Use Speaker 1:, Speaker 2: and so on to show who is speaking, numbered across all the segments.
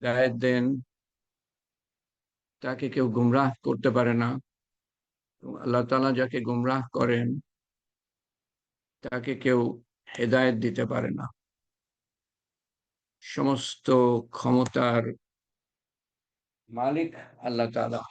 Speaker 1: হেদায়েত দেন, তাকে কেউ গুমরাহ করতে পারে না। আল্লাহ তাআলা যাকে গুমরাহ করেন তাকে কেউ হেদায়েত দিতে পারে না। সমস্ত ক্ষমতার মালিক আল্লাহ তাআলা।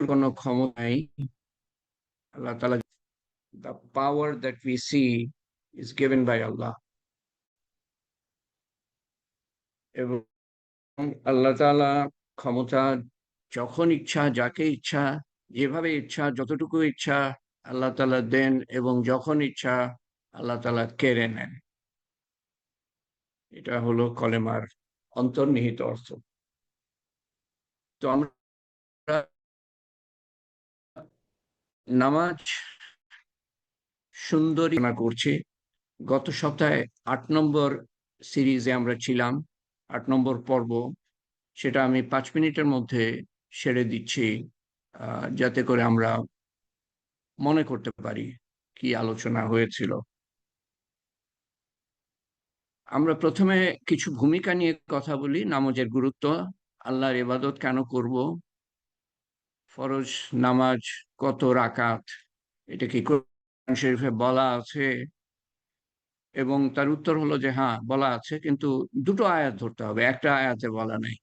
Speaker 1: কোনো ক্ষমতা নাই। আল্লাহ তাআলা, the power that we see is given by Allah. এবং আল্লাহ তাআলা ক্ষমতা যখন ইচ্ছা, যাকে ইচ্ছা, যেভাবে ইচ্ছা, যতটুকু ইচ্ছা আল্লাহ তাআলা দেন, এবং যখন ইচ্ছা আল্লাহ তাআলা কেড়ে নেন। এটা হলো কলেমার অন্তর্নিহিত অর্থ। তো আমরা নামাজ সুন্দরী করছি। গত সপ্তাহে ৮ নম্বর সিরিজে আমরা ছিলাম, ৮ নম্বর পর্ব। সেটা আমি ৫ মিনিটের মধ্যে সেরে দিচ্ছি, যাতে করে আমরা মনে করতে পারি কি আলোচনা হয়েছিল। আমরা প্রথমে কিছু ভূমিকা নিয়ে কথা বলি। নামাজের গুরুত্ব, আল্লাহর ইবাদত কেন করব, ফরজ নামাজ কত রাকাত, এটা কি কোরআন শরীফে বলা আছে? এবং তার উত্তর হলো যে হ্যাঁ, বলা আছে, কিন্তু দুটো আয়াত ধরতে হবে, একটা আয়াতে বলা নেই।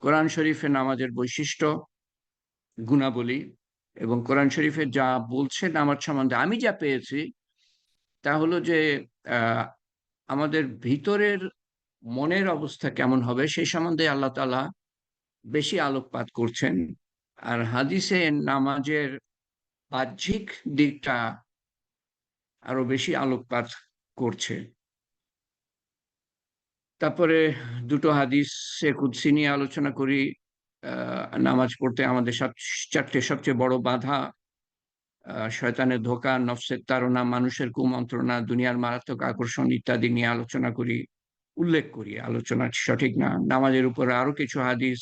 Speaker 1: কোরআন শরীফে নামাজের বৈশিষ্ট্য, গুণাবলী, এবং কোরআন শরীফে যা বলছে নামাজ সম্বন্ধে আমি যা পেয়েছি তা হলো যে আহ, আমাদের ভিতরের মনের অবস্থা কেমন হবে সেই সম্বন্ধে আল্লাহ তাআলা বেশি আলোকপাত করছেন। আর হাদিসে নামাজের বাহ্যিক দিকটা আরো বেশি আলোকপাত করছে। তারপরে দুটো হাদিসে কুদসি নিয়ে আলোচনা করি। নামাজ পড়তে আমাদের 4টে সবচেয়ে বড় বাধা: শয়তানের ধোঁকা, নফসের তাড়না, মানুষের কুমন্ত্রণা, দুনিয়ার মারাত্মক আকর্ষণ ইত্যাদি নিয়ে আলোচনা করি, উল্লেখ করি। আলোচনা সঠিক না। নামাজের উপরে আরো কিছু হাদিস,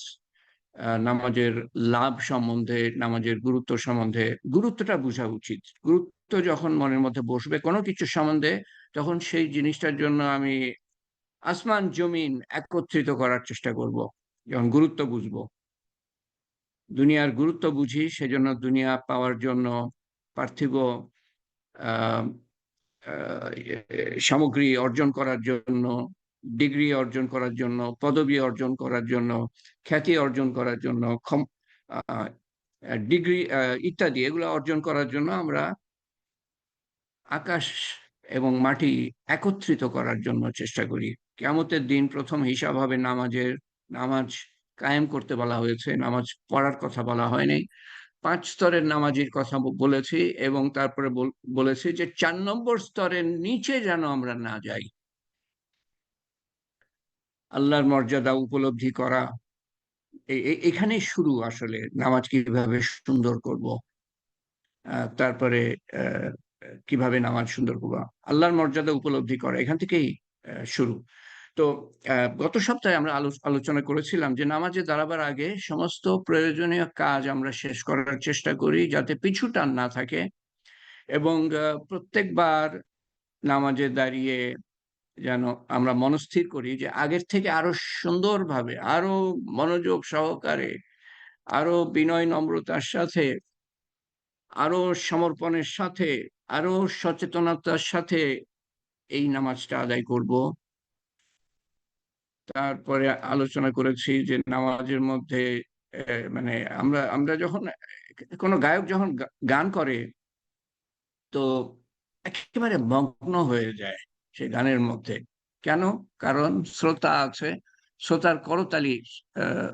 Speaker 1: নামাজের লাভ সম্বন্ধে, নামাজের গুরুত্ব সম্বন্ধে। গুরুত্বটা বোঝা উচিত। গুরুত্ব যখন মনের মধ্যে বসবে কোনো কিছু সম্বন্ধে, তখন সেই জিনিসটার জন্য আমি আসমান জমিন একত্রিত করার চেষ্টা করব। যখন গুরুত্ব বুঝবো, দুনিয়ার গুরুত্ব বুঝি, সেজন্য দুনিয়া পাওয়ার জন্য, পার্থিব আহ, সামগ্রী অর্জন করার জন্য, ডিগ্রি অর্জন করার জন্য, পদবি অর্জন করার জন্য, খ্যাতি অর্জন করার জন্য, ডিগ্রি ইত্যাদি, এগুলো অর্জন করার জন্য আমরা আকাশ এবং মাটি একত্রিত করার জন্য চেষ্টা করি। কিয়ামতের দিন প্রথম হিসাব হবে নামাজের। নামাজ কায়েম করতে বলা হয়েছে, নামাজ পড়ার কথা বলা হয়নি। 5 স্তরের নামাজের কথা বলেছি, এবং তারপরে বলেছি যে 4 নম্বর স্তরের নিচে যেন আমরা না যাই। আল্লাহর মর্যাদা উপলব্ধি করা, এখানেই শুরু আসলে নামাজ কিভাবে সুন্দর করব। তারপরে আহ, কিভাবে নামাজ সুন্দর করবো, আল্লাহর মর্যাদা উপলব্ধি করা, এখান থেকেই শুরু। তো গত সপ্তাহে আমরা আলোচনা করেছিলাম যে নামাজে দাঁড়াবার আগে সমস্ত প্রয়োজনীয় কাজ আমরা শেষ করার চেষ্টা করি, যাতে পিছু টান না থাকে। এবং প্রত্যেকবার নামাজে দাঁড়িয়ে যেন আমরা মনস্থির করি যে আগের থেকে আরো সুন্দরভাবে, আরো মনোযোগ সহকারে, আরো বিনয় নম্রতার সাথে, আরো সমর্পণের সাথে, আরো সচেতনতার সাথে এই নামাজটা আদায় করব। তারপরে আলোচনা করেছি যে নামাজের মধ্যে মানে আমরা আমরা যখন কোনো গায়ক যখন গান করে, তো একেবারে মগ্ন হয়ে যায় সে গানের মধ্যে। কেন? কারণ শ্রোতা আছে, শ্রোতার করতালি,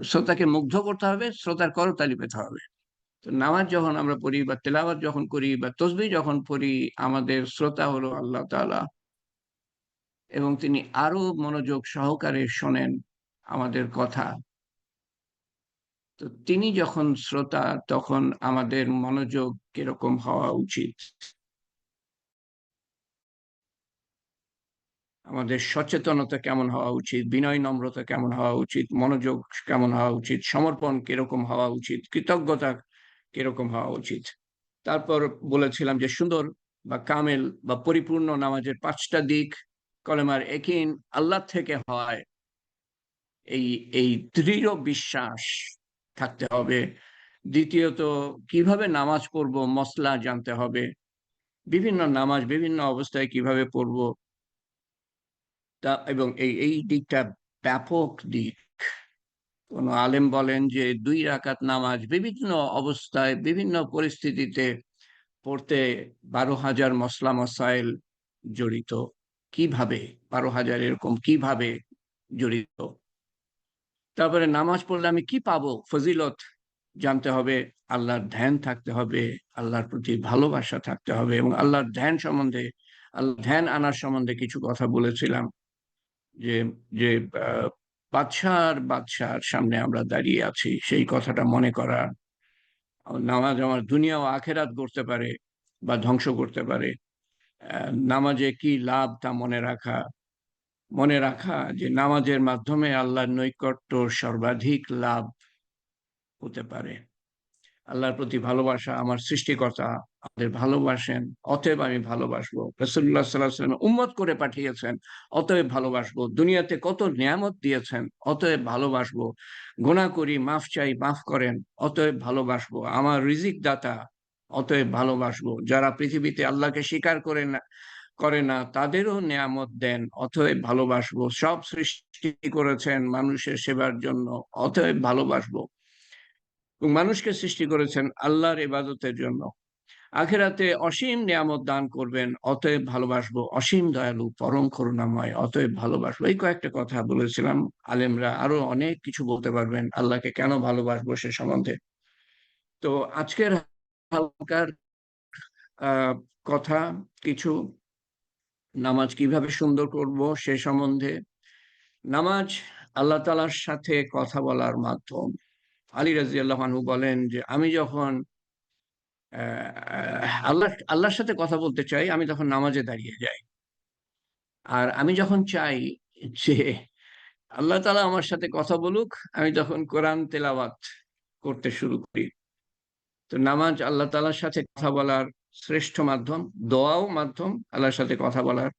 Speaker 1: শ্রোতাকে মুগ্ধ করতে হবে, শ্রোতার করতালি পেতে হবে। তো নামাজ যখন আমরা পড়ি বা তেলাওয়াত যখন করি বা তসবিহ যখন পড়ি, আমাদের শ্রোতা হলো আল্লাহ তাআলা, এবং তিনি আরো মনোযোগ সহকারে শোনেন আমাদের কথা। তো তিনি যখন শ্রোতা, তখন আমাদের মনোযোগ কিরকম হওয়া উচিত? আমাদের সচেতনতা কেমন হওয়া উচিত, বিনয় নম্রতা কেমন হওয়া উচিত, মনোযোগ কেমন হওয়া উচিত, সমর্পণ কিরকম হওয়া উচিত, কৃতজ্ঞতা কিরকম হওয়া উচিত। তারপর বলেছিলাম যে সুন্দর বা কামেল বা পরিপূর্ণ নামাজের পাঁচটা দিক। কলেমার একিন আল্লাহ থেকে হয়, এই এই দৃঢ় বিশ্বাস থাকতে হবে। দ্বিতীয়ত, কিভাবে নামাজ পড়বো মসলা জানতে হবে, বিভিন্ন নামাজ বিভিন্ন অবস্থায় কিভাবে পড়বো তা, এবং এই এই দিকটা ব্যাপক দিক। কোন আলেম বলেন যে 2 রাকাত নামাজ বিভিন্ন অবস্থায় বিভিন্ন পরিস্থিতিতে পড়তে 12,000 মসলা মসাইল জড়িত। কিভাবে 12,000 এরকম কিভাবে জড়িত? তারপরে নামাজ পড়লে আমি কি পাবো, ফজিলত জানতে হবে। আল্লাহর ধ্যান থাকতে হবে, আল্লাহর প্রতি ভালোবাসা থাকতে হবে, এবং আল্লাহর ধ্যান সম্বন্ধে, আল্লাহ ধ্যান আনার সম্বন্ধে কিছু কথা বলেছিলাম। যে যে বাদশার বাদশার সামনে আমরা দাঁড়িয়ে আছি, সেই কথাটা মনে করা। নামাজ আমার দুনিয়া ও আখেরাত করতে পারে বা ধ্বংস করতে পারে। নামাজে কি লাভ তা মনে রাখা, মনে রাখা যে নামাজের মাধ্যমে আল্লাহর নৈকট্য সর্বাধিক লাভ হতে পারে। আল্লাহর প্রতি ভালোবাসা, আমার সৃষ্টিকর্তা আমাদের ভালোবাসেন, অতএব আমি ভালোবাসবো। রাসূলুল্লাহ সাল্লাল্লাহু আলাইহি ওয়াসাল্লাম উম্মত করে পাঠিয়েছেন, অতএব ভালোবাসবো। দুনিয়াতে কত নিয়ামত দিয়েছেন, অতএব ভালোবাসবো। গুনাহ করি, মাফ চাই, মাফ করেন, অতএব ভালোবাসবো। আমার রিজিক দাতা, অতএব ভালোবাসবো। যারা পৃথিবীতে আল্লাহকে স্বীকার করে না তাদেরও নিয়ামত দেন, অতএব ভালোবাসবো। সব সৃষ্টি করেছেন মানুষের সেবার জন্য, অতএব ভালোবাসবো। এবং মানুষকে সৃষ্টি করেছেন আল্লাহর ইবাদতের জন্য। আখেরাতে অসীম নিয়ামত দান করবেন, অতএব ভালোবাসবো। অসীম দয়ালু, পরম করুণাময়, অতএব ভালোবাসবো। এই কয়েকটা কথা বলেছিলাম। আলেমরা আরো অনেক কিছু বলতে পারবেন আল্লাহকে কেন ভালোবাসবো সে সম্বন্ধে। তো আজকের হালকার আহ কথা কিছু, নামাজ কিভাবে সুন্দর করব সে সম্বন্ধে। নামাজ আল্লাহ তাআলার সাথে কথা বলার মাধ্যম। আলী রাদিয়াল্লাহু আনহু বলেন যে আমি যখন আল্লাহর সাথে কথা বলতে চাই, আমি তখন নামাজে দাঁড়িয়ে যাই। আর আমি যখন চাই যে আল্লাহ তাআলা আমার সাথে কথা বলুক, আমি তখন কোরআন তেলাওয়াত করতে শুরু করি। তো নামাজ আল্লাহ তাআলার সাথে কথা বলার শ্রেষ্ঠ মাধ্যম, দোয়াও মাধ্যম আল্লাহর সাথে কথা বলার।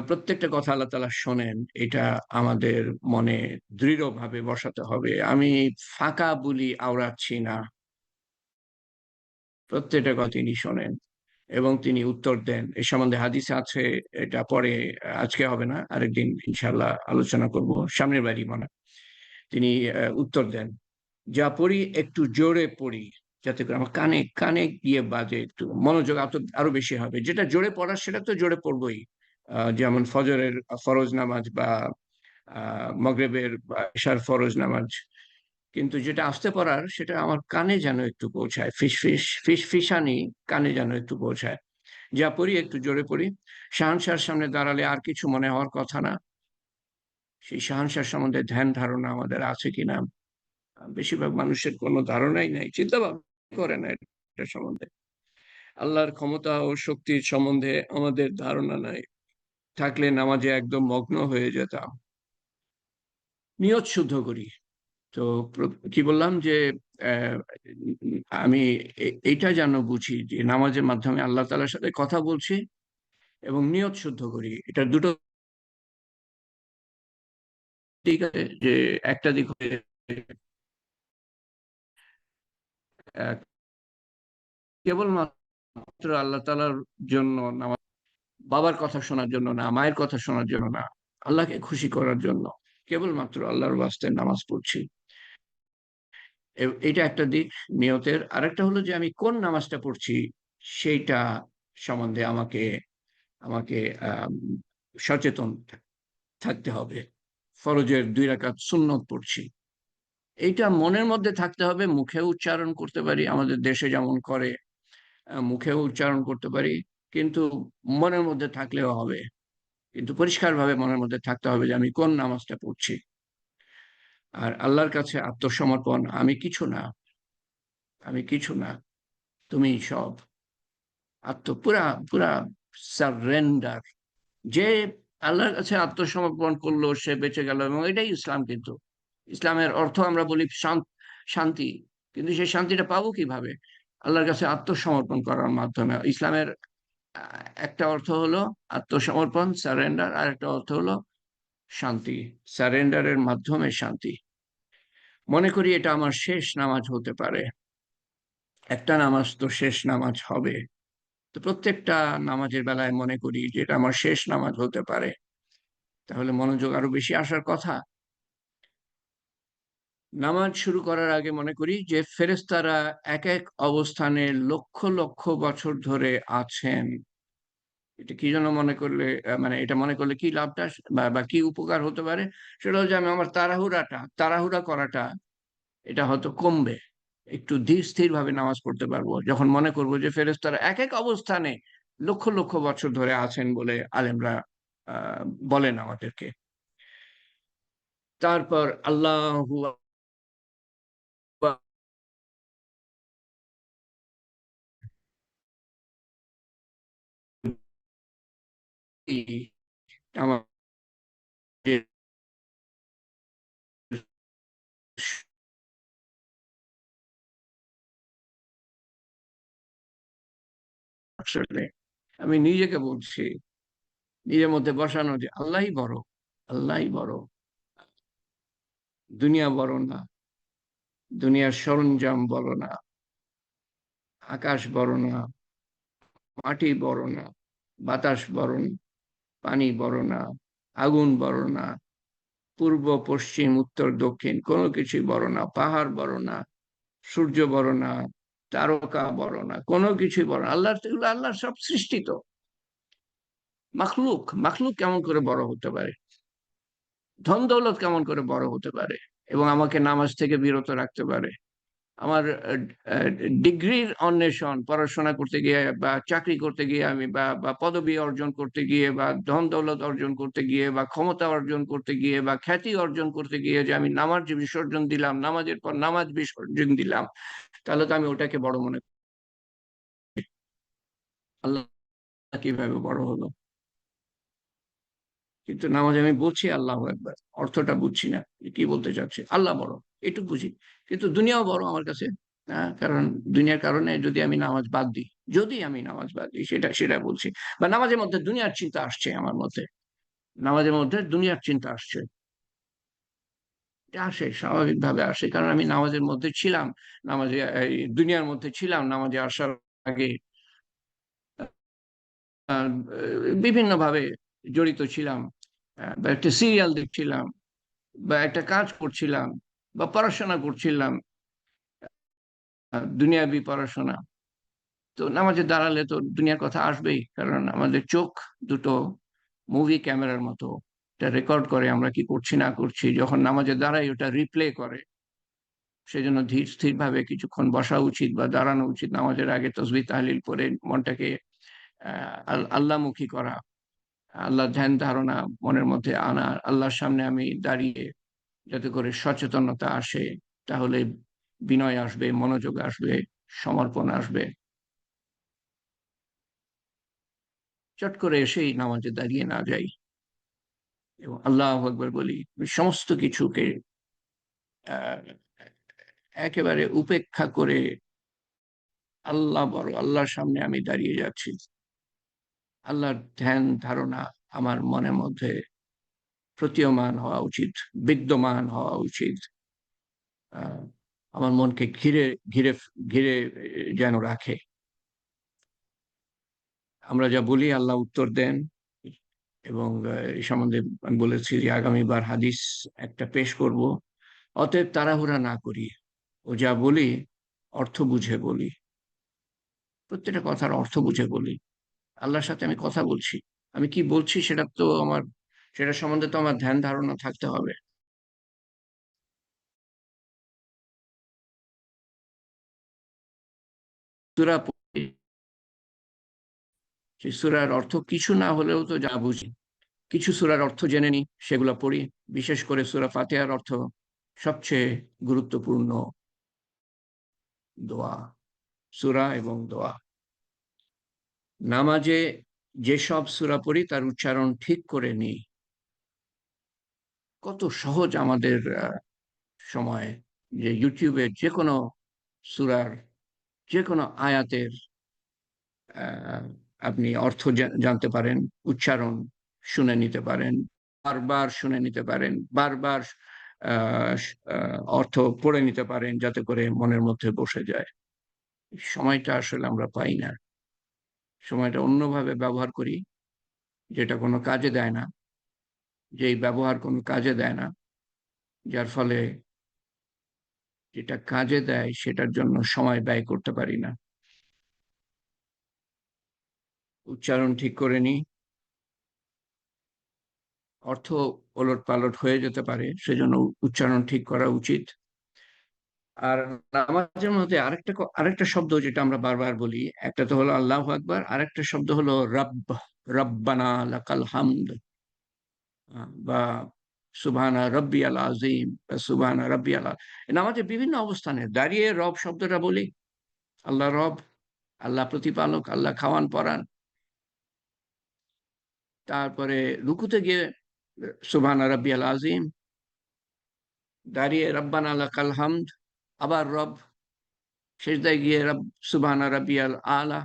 Speaker 1: প্রত্যেকটা কথা আল্লাহ তাআলা শোনেন, এটা আমাদের মনে দৃঢ়ভাবে বসাতে হবে। আমি ফাঁকা বুলি আওড়াচ্ছি না, প্রত্যেকটা কথা তিনি শোনেন এবং তিনি উত্তর দেন। এ সম্বন্ধে হাদিসে আছে, এটা পরে, আজকে হবে না, আরেকদিন ইনশাল্লাহ আলোচনা করব, সামনের বাড়ি মনে। তিনি উত্তর দেন। যা পড়ি একটু জোরে পড়ি, যাতে করে আমার কানে কানে গিয়ে বাজে, একটু মনোযোগ আরো বেশি হবে। যেটা জোরে পড়ার সেটা তো জোরে পড়বই, যেমন ফজরের ফরজ নামাজ বা মগরিবের বা ইশার ফরজ নামাজ। কিন্তু যেটা আস্তে পড়ার সেটা আমার কানে যেন একটু পৌঁছায়, ফিসফিসানি কানে যেন একটু পৌঁছায়। যা পড়ি একটু জোরে পড়ি। শাহানশাহর সামনে দাঁড়ালে আর কিছু মনে হওয়ার কথা না। সেই শাহানশাহ সম্বন্ধে ধ্যান ধারণা আমাদের আছে কিনা? বেশিরভাগ মানুষের কোনো ধারণাই নাই, চিন্তা ভাবনা করে না এটা সম্বন্ধে। আল্লাহর ক্ষমতা ও শক্তির সম্বন্ধে আমাদের ধারণা নাই। থাকলে নামাজে একদম মগ্ন হয়ে যেতাম। নিয়ত শুদ্ধ করি। তো কি বললাম যে আহ, আমি এইটা যেন বুঝি যে নামাজের মাধ্যমে আল্লাহ তাআলার সাথে কথা বলছি এবং নিয়ত শুদ্ধ করি। এটা দুটো দিক আছে, যে একটা দিক হচ্ছে আহ, কেবলমাত্র আল্লাহ তাআলার জন্য নামাজ, বাবার কথা শোনার জন্য না, মায়ের কথা শোনার জন্য না, আল্লাহকে খুশি করার জন্য কেবলমাত্র আল্লাহর ওয়াস্তে নামাজ পড়ছি। এটা একটা দিক নিয়তের। আরেকটা হলো যে আমি কোন নামাজটা পড়ছি সেইটা সম্বন্ধে আমাকে আমাকে আহ সচেতন থাকতে হবে। ফরজের 2 রাকাত সুন্নত পড়ছি, এইটা মনের মধ্যে থাকতে হবে। মুখে উচ্চারণ করতে পারি, আমাদের দেশে যেমন করে, মুখেও উচ্চারণ করতে পারি, কিন্তু মনের মধ্যে থাকলেও হবে। কিন্তু পরিষ্কারভাবে মনের মধ্যে থাকতে হবে যে আমি কোন নামাজটা পড়ছি। আর আল্লাহর কাছে আত্মসমর্পণ, আমি কিছু না, আমি কিছু না, তুমি সব। পুরা পুরা সারেন্ডার। যে আল্লাহর কাছে আত্মসমর্পণ করলো, সে বেঁচে গেল, এবং এটাই ইসলাম। কিন্তু ইসলামের অর্থ আমরা বলি শান্তি, কিন্তু সেই শান্তিটা পাবো কিভাবে? আল্লাহর কাছে আত্মসমর্পণ করার মাধ্যমে। ইসলামের একটা অর্থ হলো আত্মসমর্পণ, সারেন্ডার, আর একটা অর্থ হলো শান্তি। সারেন্ডারের মাধ্যমে শান্তি। মনে করি এটা আমার শেষ নামাজ হতে পারে। একটা নামাজ তো শেষ নামাজ হবে, তো প্রত্যেকটা নামাজের বেলায় মনে করি যে এটা আমার শেষ নামাজ হতে পারে। তাহলে মনোযোগ আরো বেশি আসার কথা। নামাজ শুরু করার আগে মনে করি যে ফেরেশতারা এক এক অবস্থানে লক্ষ লক্ষ বছর ধরে আছেন। এটা কি জন্য মনে করলে, মানে এটা মনে করলে কি লাভটা বা কি উপকার হতে পারে? সেটা হচ্ছে আমি আমার তাড়াহুড়া করাটা এটা হয়তো কমবে। একটু ধীর স্থির ভাবে নামাজ পড়তে পারবো যখন মনে করবো যে ফেরেশতারা এক এক অবস্থানে লক্ষ লক্ষ বছর ধরে আছেন বলে আলেমরা বলেন আমাদেরকে। তারপর আল্লাহু আকবার, আমাদের আসলে আমি নিজেকে বলছি, নিজের মধ্যে বসানো, যে আল্লাহই বড়, আল্লাহই বড়। দুনিয়া বড় না, দুনিয়ার সরঞ্জাম বড় না, আকাশ বড় না, মাটি বড় না, বাতাস বড় না, পানি বড় না, আগুন বড় না, পূর্ব পশ্চিম উত্তর দক্ষিণ কোনো কিছুই বড় না, পাহাড় বড় না, সূর্য বড় না, তারকা বড় না, কোনো কিছুই বড় না। আল্লাহর, এগুলো আল্লাহর সব সৃষ্টি। তো মাখলুক, মাখলুক কেমন করে বড় হতে পারে? ধন দৌলত কেমন করে বড় হতে পারে এবং আমাকে নামাজ থেকে বিরত রাখতে পারে? আমার ডিগ্রির অন্বেষণ, পড়াশোনা করতে গিয়ে বা চাকরি করতে গিয়ে আমি, বা পদবি অর্জন করতে গিয়ে, বা ধন দৌলত অর্জন করতে গিয়ে, বা ক্ষমতা অর্জন করতে গিয়ে, বা খ্যাতি অর্জন করতে গিয়ে, যে আমি নামাজ বিসর্জন দিলাম, নামাজের পর নামাজ বিসর্জন দিলাম, তাহলে তো আমি ওটাকে বড় মনে করি। আল্লাহ কিভাবে বড় হলো? কিন্তু নামাজে আমি বলছি আল্লাহ একবার, অর্থটা বুঝছি না যে কি বলতে চাচ্ছে। আল্লাহ বড় এটুকু বুঝি, কিন্তু দুনিয়াও বড় আমার কাছে। হ্যাঁ, কারণ দুনিয়ার কারণে যদি আমি নামাজ বাদ দিই, যদি আমি নামাজ বাদ দিই, সেটা সেটা বলছি। বা নামাজের মধ্যে দুনিয়ার চিন্তা আসছে আমার মধ্যে, নামাজের মধ্যে দুনিয়ার চিন্তা আসছে, এটা আসে, স্বাভাবিকভাবে আসে, কারণ আমি নামাজের মধ্যে ছিলাম, নামাজে এই দুনিয়ার মধ্যে ছিলাম নামাজে আসার আগে। বিভিন্ন ভাবে জড়িত ছিলাম, বা একটা সিরিয়াল দেখছিলাম, বা একটা কাজ করছিলাম, বা পড়াশোনা করছিলাম, দুনিয়াবি পড়াশোনা। তো নামাজে দাঁড়ালে তো দুনিয়ার কথা আসবেই, কারণ আমাদের চোখ দুটো মুভি ক্যামেরার মতো, এটা রেকর্ড করে আমরা কি করছি না করছি। যখন নামাজে দাঁড়াই ওটা রিপ্লে করে। সেজন্য ধীর স্থির ভাবে কিছুক্ষণ বসা উচিত বা দাঁড়ানো উচিত। নামাজের আগে তসবিহ তাহলিল করে মনটাকে আল্লাহমুখী করা, আল্লাহ ধ্যান ধারণা মনের মধ্যে আনা। আল্লাহর সামনে আমি দাঁড়িয়ে যাতে করে সচেতনতা আসে, তাহলে বিনয় আসবে, মনোযোগ আসবে, সমর্পণ আসবে। চট করে এসেই নামাজে দাঁড়িয়ে না যাই এবং আল্লাহু আকবার বলি, সমস্ত কিছুকে আহ, একেবারে উপেক্ষা করে আল্লাহ বড়, আল্লাহর সামনে আমি দাঁড়িয়ে যাচ্ছি। আল্লাহর ধ্যান ধারণা আমার মনের মধ্যে প্রতীয়মান হওয়া উচিত, বিদ্যমান হওয়া উচিত। আহ, আমার মনকে ঘিরে ঘিরে ঘিরে যেন রাখে। আমরা যা বলি আল্লাহ উত্তর দেন। এবং এই সম্বন্ধে আমি বলেছি যে আগামীবার হাদিস একটা পেশ করব। অতএব তাড়াহুড়া না করি, ও যা বলি অর্থ বুঝে বলি, প্রত্যেকটা কথার অর্থ বুঝে বলি। আল্লাহর সাথে আমি কথা বলছি, আমি কি বলছি সেটা তো আমার, সেটা সম্বন্ধে তো আমার ধ্যান ধারণা থাকতে হবে। সূরা পড়ি, সেই সূরার অর্থ কিছু না হলেও তো যা বুঝি, কিছু সূরার অর্থ জেনে নি, সেগুলো পড়ি। বিশেষ করে সূরা ফাতিহার অর্থ সবচেয়ে গুরুত্বপূর্ণ দোয়া, সূরা এবং দোয়া। নামাজে যেসব সূরা পড়ি তার উচ্চারণ ঠিক করে নিই। কত সহজ আমাদের সময় যে ইউটিউবে যে কোনো সূরার যে কোনো আয়াতের আহ, আপনি অর্থ জানতে পারেন, উচ্চারণ শুনে নিতে পারেন, বারবার শুনে নিতে পারেন, বারবার অর্থ পড়ে নিতে পারেন, যাতে করে মনের মধ্যে বসে যায়। সময়টা আসলে আমরা পাই না, সময়টা অন্যভাবে ব্যবহার করি, যেটা কোনো কাজে দেয় না, যেই ব্যবহার কোনো কাজে দেয় না, যার ফলে যেটা কাজে দেয় সেটার জন্য সময় ব্যয় করতে পারি না। উচ্চারণ ঠিক করে নিই, অর্থ ওলট পালট হয়ে যেতে পারে, সেজন্য উচ্চারণ ঠিক করা উচিত। আর নামাজের মধ্যে আরেকটা শব্দ যেটা আমরা বারবার বলি, একটা তো হলো আল্লাহু আকবার, আরেকটা শব্দ হলো রব্ব, রব্বানা লাকাল হামদ, বা সুবহানা রব্বিয়াল আযীম, বা সুবহানা রব্বিয়াল নামাজের বিভিন্ন অবস্থানে দাঁড়িয়ে রব শব্দটা বলি, আল্লাহ রব, আল্লাহ প্রতিপালক, আল্লাহ খাওয়ান পরান। তারপরে রুকুতে গিয়ে সুবহানা রাব্বিয়াল আযীম, দাঁড়িয়ে রব্বানা লাকাল হামদ, আবার রব, সেজদায় গিয়ে রব সুবহানা রাব্বিয়াল আলা।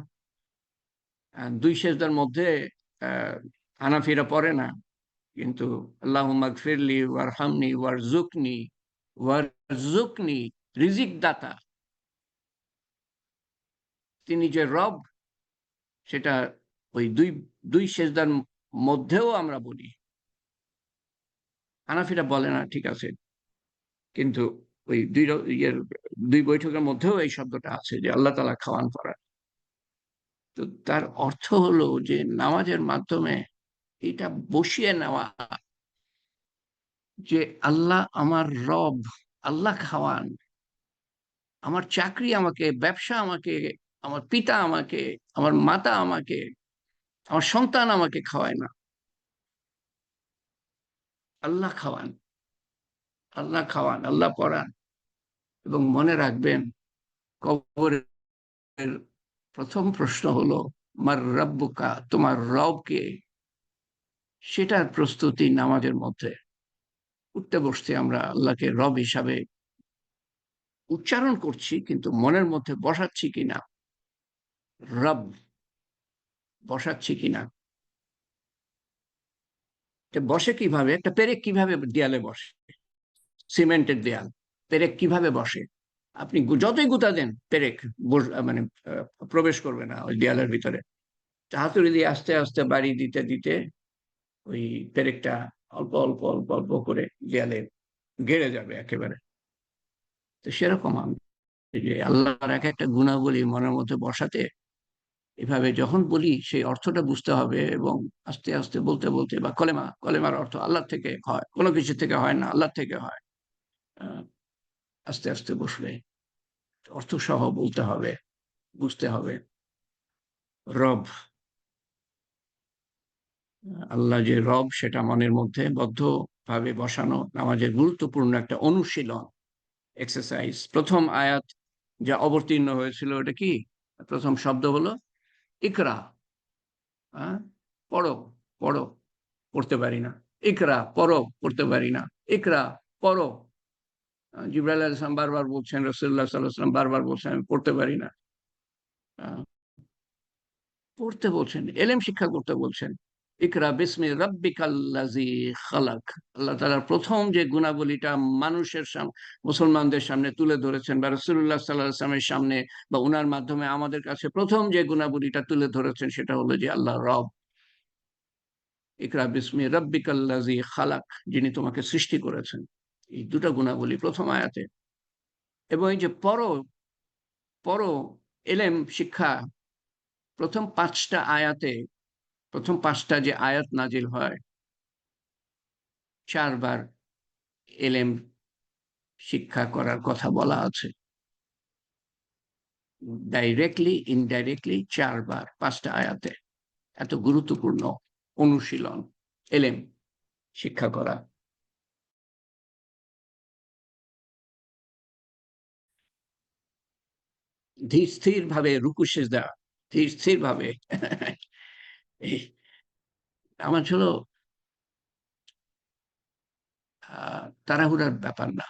Speaker 1: দুই সেজদার মধ্যে আহ, হানাফিরা পড়ে না, কিন্তু আল্লাহুম্মা গফিরলি ওয়ারহামনি ওয়ারজুকনি, ওয়ারজুকনি, রিজিক দাতা, তিনি যে রব, সেটা ওই দুই দুই সেজদার মধ্যেও আমরা বলি। হানাফিরা বলে না, ঠিক আছে, কিন্তু ওই দুই বৈঠকের মধ্যেও এই শব্দটা আছে যে আল্লাহ তাআলা খাওয়ান পরান। তো তার অর্থ হলো যে নামাজের মাধ্যমে এটা বসিয়ে নেওয়া, যে আল্লাহ আমার রব, আল্লাহ খাওয়ান, আমার চাকরি আমাকে, ব্যবসা আমাকে, আমার পিতা আমাকে, আমার মাতা আমাকে, আমার সন্তান আমাকে খাওয়ায় না, আল্লাহ খাওয়ান, আল্লাহ খাওয়ান, আল্লাহ পড়ান। এবং মনে রাখবেন, কবরের প্রথম প্রশ্ন হলো মার রাব্বুকা, তোমার রব কে? সেটার প্রস্তুতি নামাজের মধ্যে। উঠতে বসতে আমরা আল্লাহকে রব হিসাবে উচ্চারণ করছি, কিন্তু মনের মধ্যে বসাচ্ছি কিনা, রব বসাচ্ছি কিনা। বসে কিভাবে, একটা পেরেক কিভাবে দেয়ালে বসে, সিমেন্টের দেয়াল, পেরেক কিভাবে বসে? আপনি যতই গুতা দেন, পেরেক মানে প্রবেশ করবে না ওই দেয়ালের ভিতরে। হাতুড়ি দিয়ে আস্তে আস্তে বাড়ি দিতে দিতে ওই পেরেকটা অল্প অল্প অল্প অল্প করে দেয়ালে গেড়ে যাবে একেবারে। তো সেরকম আমি যে আল্লাহর এক একটা গুণাবলী মনের মধ্যে বসাতে, এভাবে যখন বলি সেই অর্থটা বুঝতে হবে, এবং আস্তে আস্তে বলতে বলতে, বা কলেমা, কলেমার অর্থ আল্লাহ থেকে হয়, কোনো কিছু থেকে হয় না, আল্লাহ থেকে হয়। আহ, আস্তে আস্তে বসলে অর্থ সহ বলতে হবে, বুঝতে হবে। রব, আল্লাহ যে রব, সেটা মনের মধ্যে বদ্ধ ভাবে বসানো নামাজের গুরুত্বপূর্ণ একটা অনুশীলন, এক্সারসাইজ। প্রথম আয়াত যা অবতীর্ণ হয়েছিল ওটা কি? প্রথম শব্দ হলো ইকরা। হ্যাঁ, পড়ো, পড়ো, পড়তে পারি না। ইকরা, পড়ো, পড়তে পারি না। ইকরা, পড়ো। জিবরাইল আলাইহিস সালাম বারবার বলছেন, রাসূলুল্লাহ সাল্লাল্লাহু আলাইহি ওয়াসাল্লাম বারবার বলছেন, আমি পড়তে পারি না। আহ, পড়তে বলছেন, এলেম শিক্ষা করতে বলছেন। ইকরা বিসমি রাব্বিকাল্লাযী খালাক। আল্লাহ তাআলার প্রথম যে গুণাবলীটা মানুষের সামনে, মুসলমানদের সামনে তুলে ধরেছেন, বা রাসূলুল্লাহ সাল্লাল্লাহু আলাইহি ওয়াসাল্লামের সামনে বা উনার মাধ্যমে আমাদের কাছে প্রথম যে গুণাবলীটা তুলে ধরেছেন, সেটা হলো যে আল্লাহ রব। ইকরা বিসমি রাব্বিকাল্লাযী খালাক, যিনি তোমাকে সৃষ্টি করেছেন। এই দুটো গুণাবলী প্রথম আয়াতে। এবং এই যে পড়ো, পড়ো, এলেম শিক্ষা, প্রথম পাঁচটা আয়াতে, প্রথম পাঁচটা যে আয়াত নাজিল হয়, চারবার এলেম শিক্ষা করার কথা বলা আছে, ডাইরেক্টলি ইনডাইরেক্টলি, চারবার পাঁচটা আয়াতে। এত গুরুত্বপূর্ণ অনুশীলন এলেম শিক্ষা করা। ধীর স্থির ভাবে রুকু সেজদা, ধীর স্থির ভাবে এই নামাজ হলো তাড়াহুড়ার ব্যাপার না,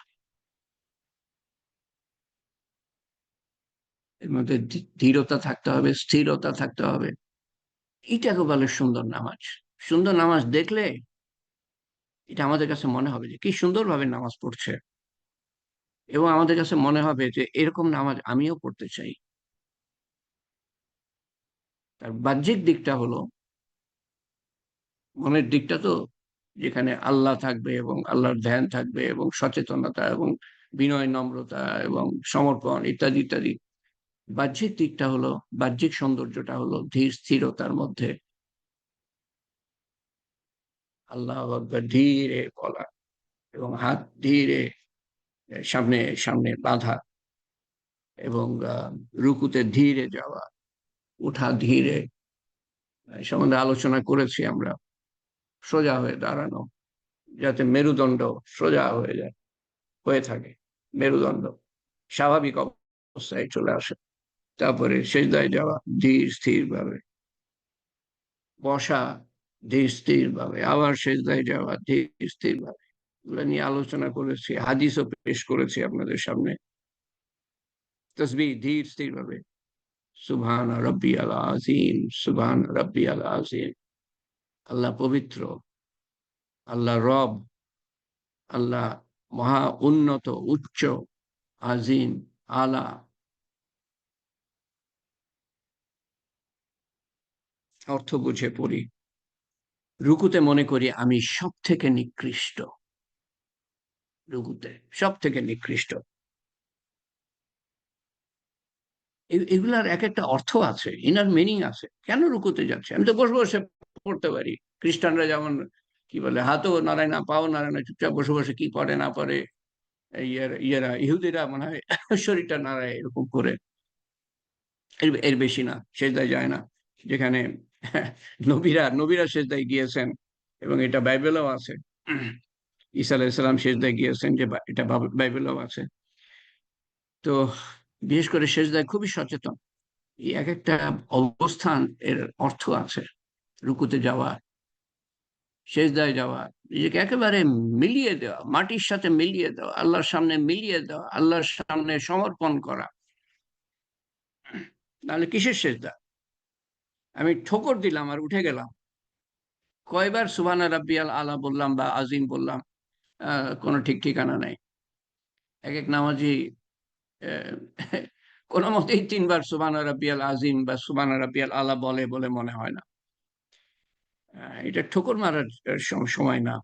Speaker 1: এর মধ্যে ধীরতা থাকতে হবে, স্থিরতা থাকতে হবে। এটাকে বলে সুন্দর নামাজ। সুন্দর নামাজ দেখলে এটা আমাদের কাছে মনে হবে যে কি সুন্দরভাবে নামাজ পড়ছে, এবং আমাদের কাছে মনে হবে যে এরকম নামাজ আমিও পড়তে চাই। তার বাহ্যিক দিকটা হলো, মনের দিকটা তো, যেখানে আল্লাহ থাকবে এবং আল্লাহর ধ্যান থাকবে এবং সচেতনতা এবং বিনয় নম্রতা এবং সমর্পণ ইত্যাদি ইত্যাদি। বাহ্যিক দিকটা হলো, বাহ্যিক সৌন্দর্যটা হলো ধীর স্থিরতার মধ্যে আল্লাহ আকবার ধীরে বলা, এবং হাত ধীরে সামনে সামনে বাঁধা, এবং রুকুতে ধীরে যাওয়া, উঠা ধীরে। এই সম্বন্ধে আলোচনা করেছি আমরা। সোজা হয়ে দাঁড়ানো, যাতে মেরুদণ্ড সোজা হয়ে যায়, হয়ে থাকে, মেরুদণ্ড স্বাভাবিক অবস্থায় চলে আসে। তারপরে সেজদায় যাওয়া ধীর স্থির ভাবে, বসা ধীর স্থির ভাবে, আবার সেজদায় যাওয়া ধীর স্থির ভাবে। এগুলো নিয়ে আলোচনা করেছি, হাদিসও পেশ করেছি আপনাদের সামনে। তসবিহ ধীর স্থির ভাবে, সুবহান রাব্বিয়াল আযীম, সুবহান রাব্বিয়াল আযীম। আল্লাহ পবিত্র, আল্লাহ রব, আল্লাহ মহা উন্নত, উচ্চ, আজিম, আলা। অর্থ বুঝে পড়ি। রুকুতে মনে করি আমি সব থেকে নিকৃষ্ট, রুকুতে সব থেকে নিকৃষ্ট। এগুলার এক একটা অর্থ আছে, ইনার মিনিং আছে। কেন রুকুতে যাচ্ছে? আমি তো বসে বসে পড়তে পারি। খ্রিস্টানরা যেমন কি বলে, হাতও নাড়ায় না, পাও নাড়ায় না, চুপচাপ বসে বসে কি পড়ে না পড়ে, ইয়েরা ইহুদিরা মনে হয় শরীরটা নাড়ায় এরকম করে। এর এর বেশি না, সেজদায় যায় না। যেখানে নবীরা নবীরা সেজদায় গিয়েছেন, এবং এটা বাইবেলেও আছে। ঈসা আলাইহিস সালাম সেজদায় গিয়েছেন, যে এটা বাইবেলেও আছে। তো বিশেষ করে সেজদায় খুবই সচেতন। এই এক একটা অবস্থান এর অর্থ আছে। রুকুতে যাওয়া, সেজদায় যাওয়া, নিজেকে একেবারে মিলিয়ে দেওয়া, মাটির সাথে মিলিয়ে দেওয়া, আল্লাহর সামনে মিলিয়ে দেওয়া, আল্লাহর সামনে সমর্পণ করা। নাহলে কিসের সেজদা? আমি ঠোকর দিলাম আর উঠে গেলাম, কয়বার সুবহান রাব্বিয়াল আলা বললাম বা আজিম বললাম, কোনো ঠিক ঠিকানা নাই। এক এক নামাজি আহ, কোনো মতেই তিনবার সুবহান রাব্বিয়াল আজিম বা সুবহান রাব্বিয়াল আলা বলে বলে মনে হয় না। এটা ঠোকর মারার সময় না।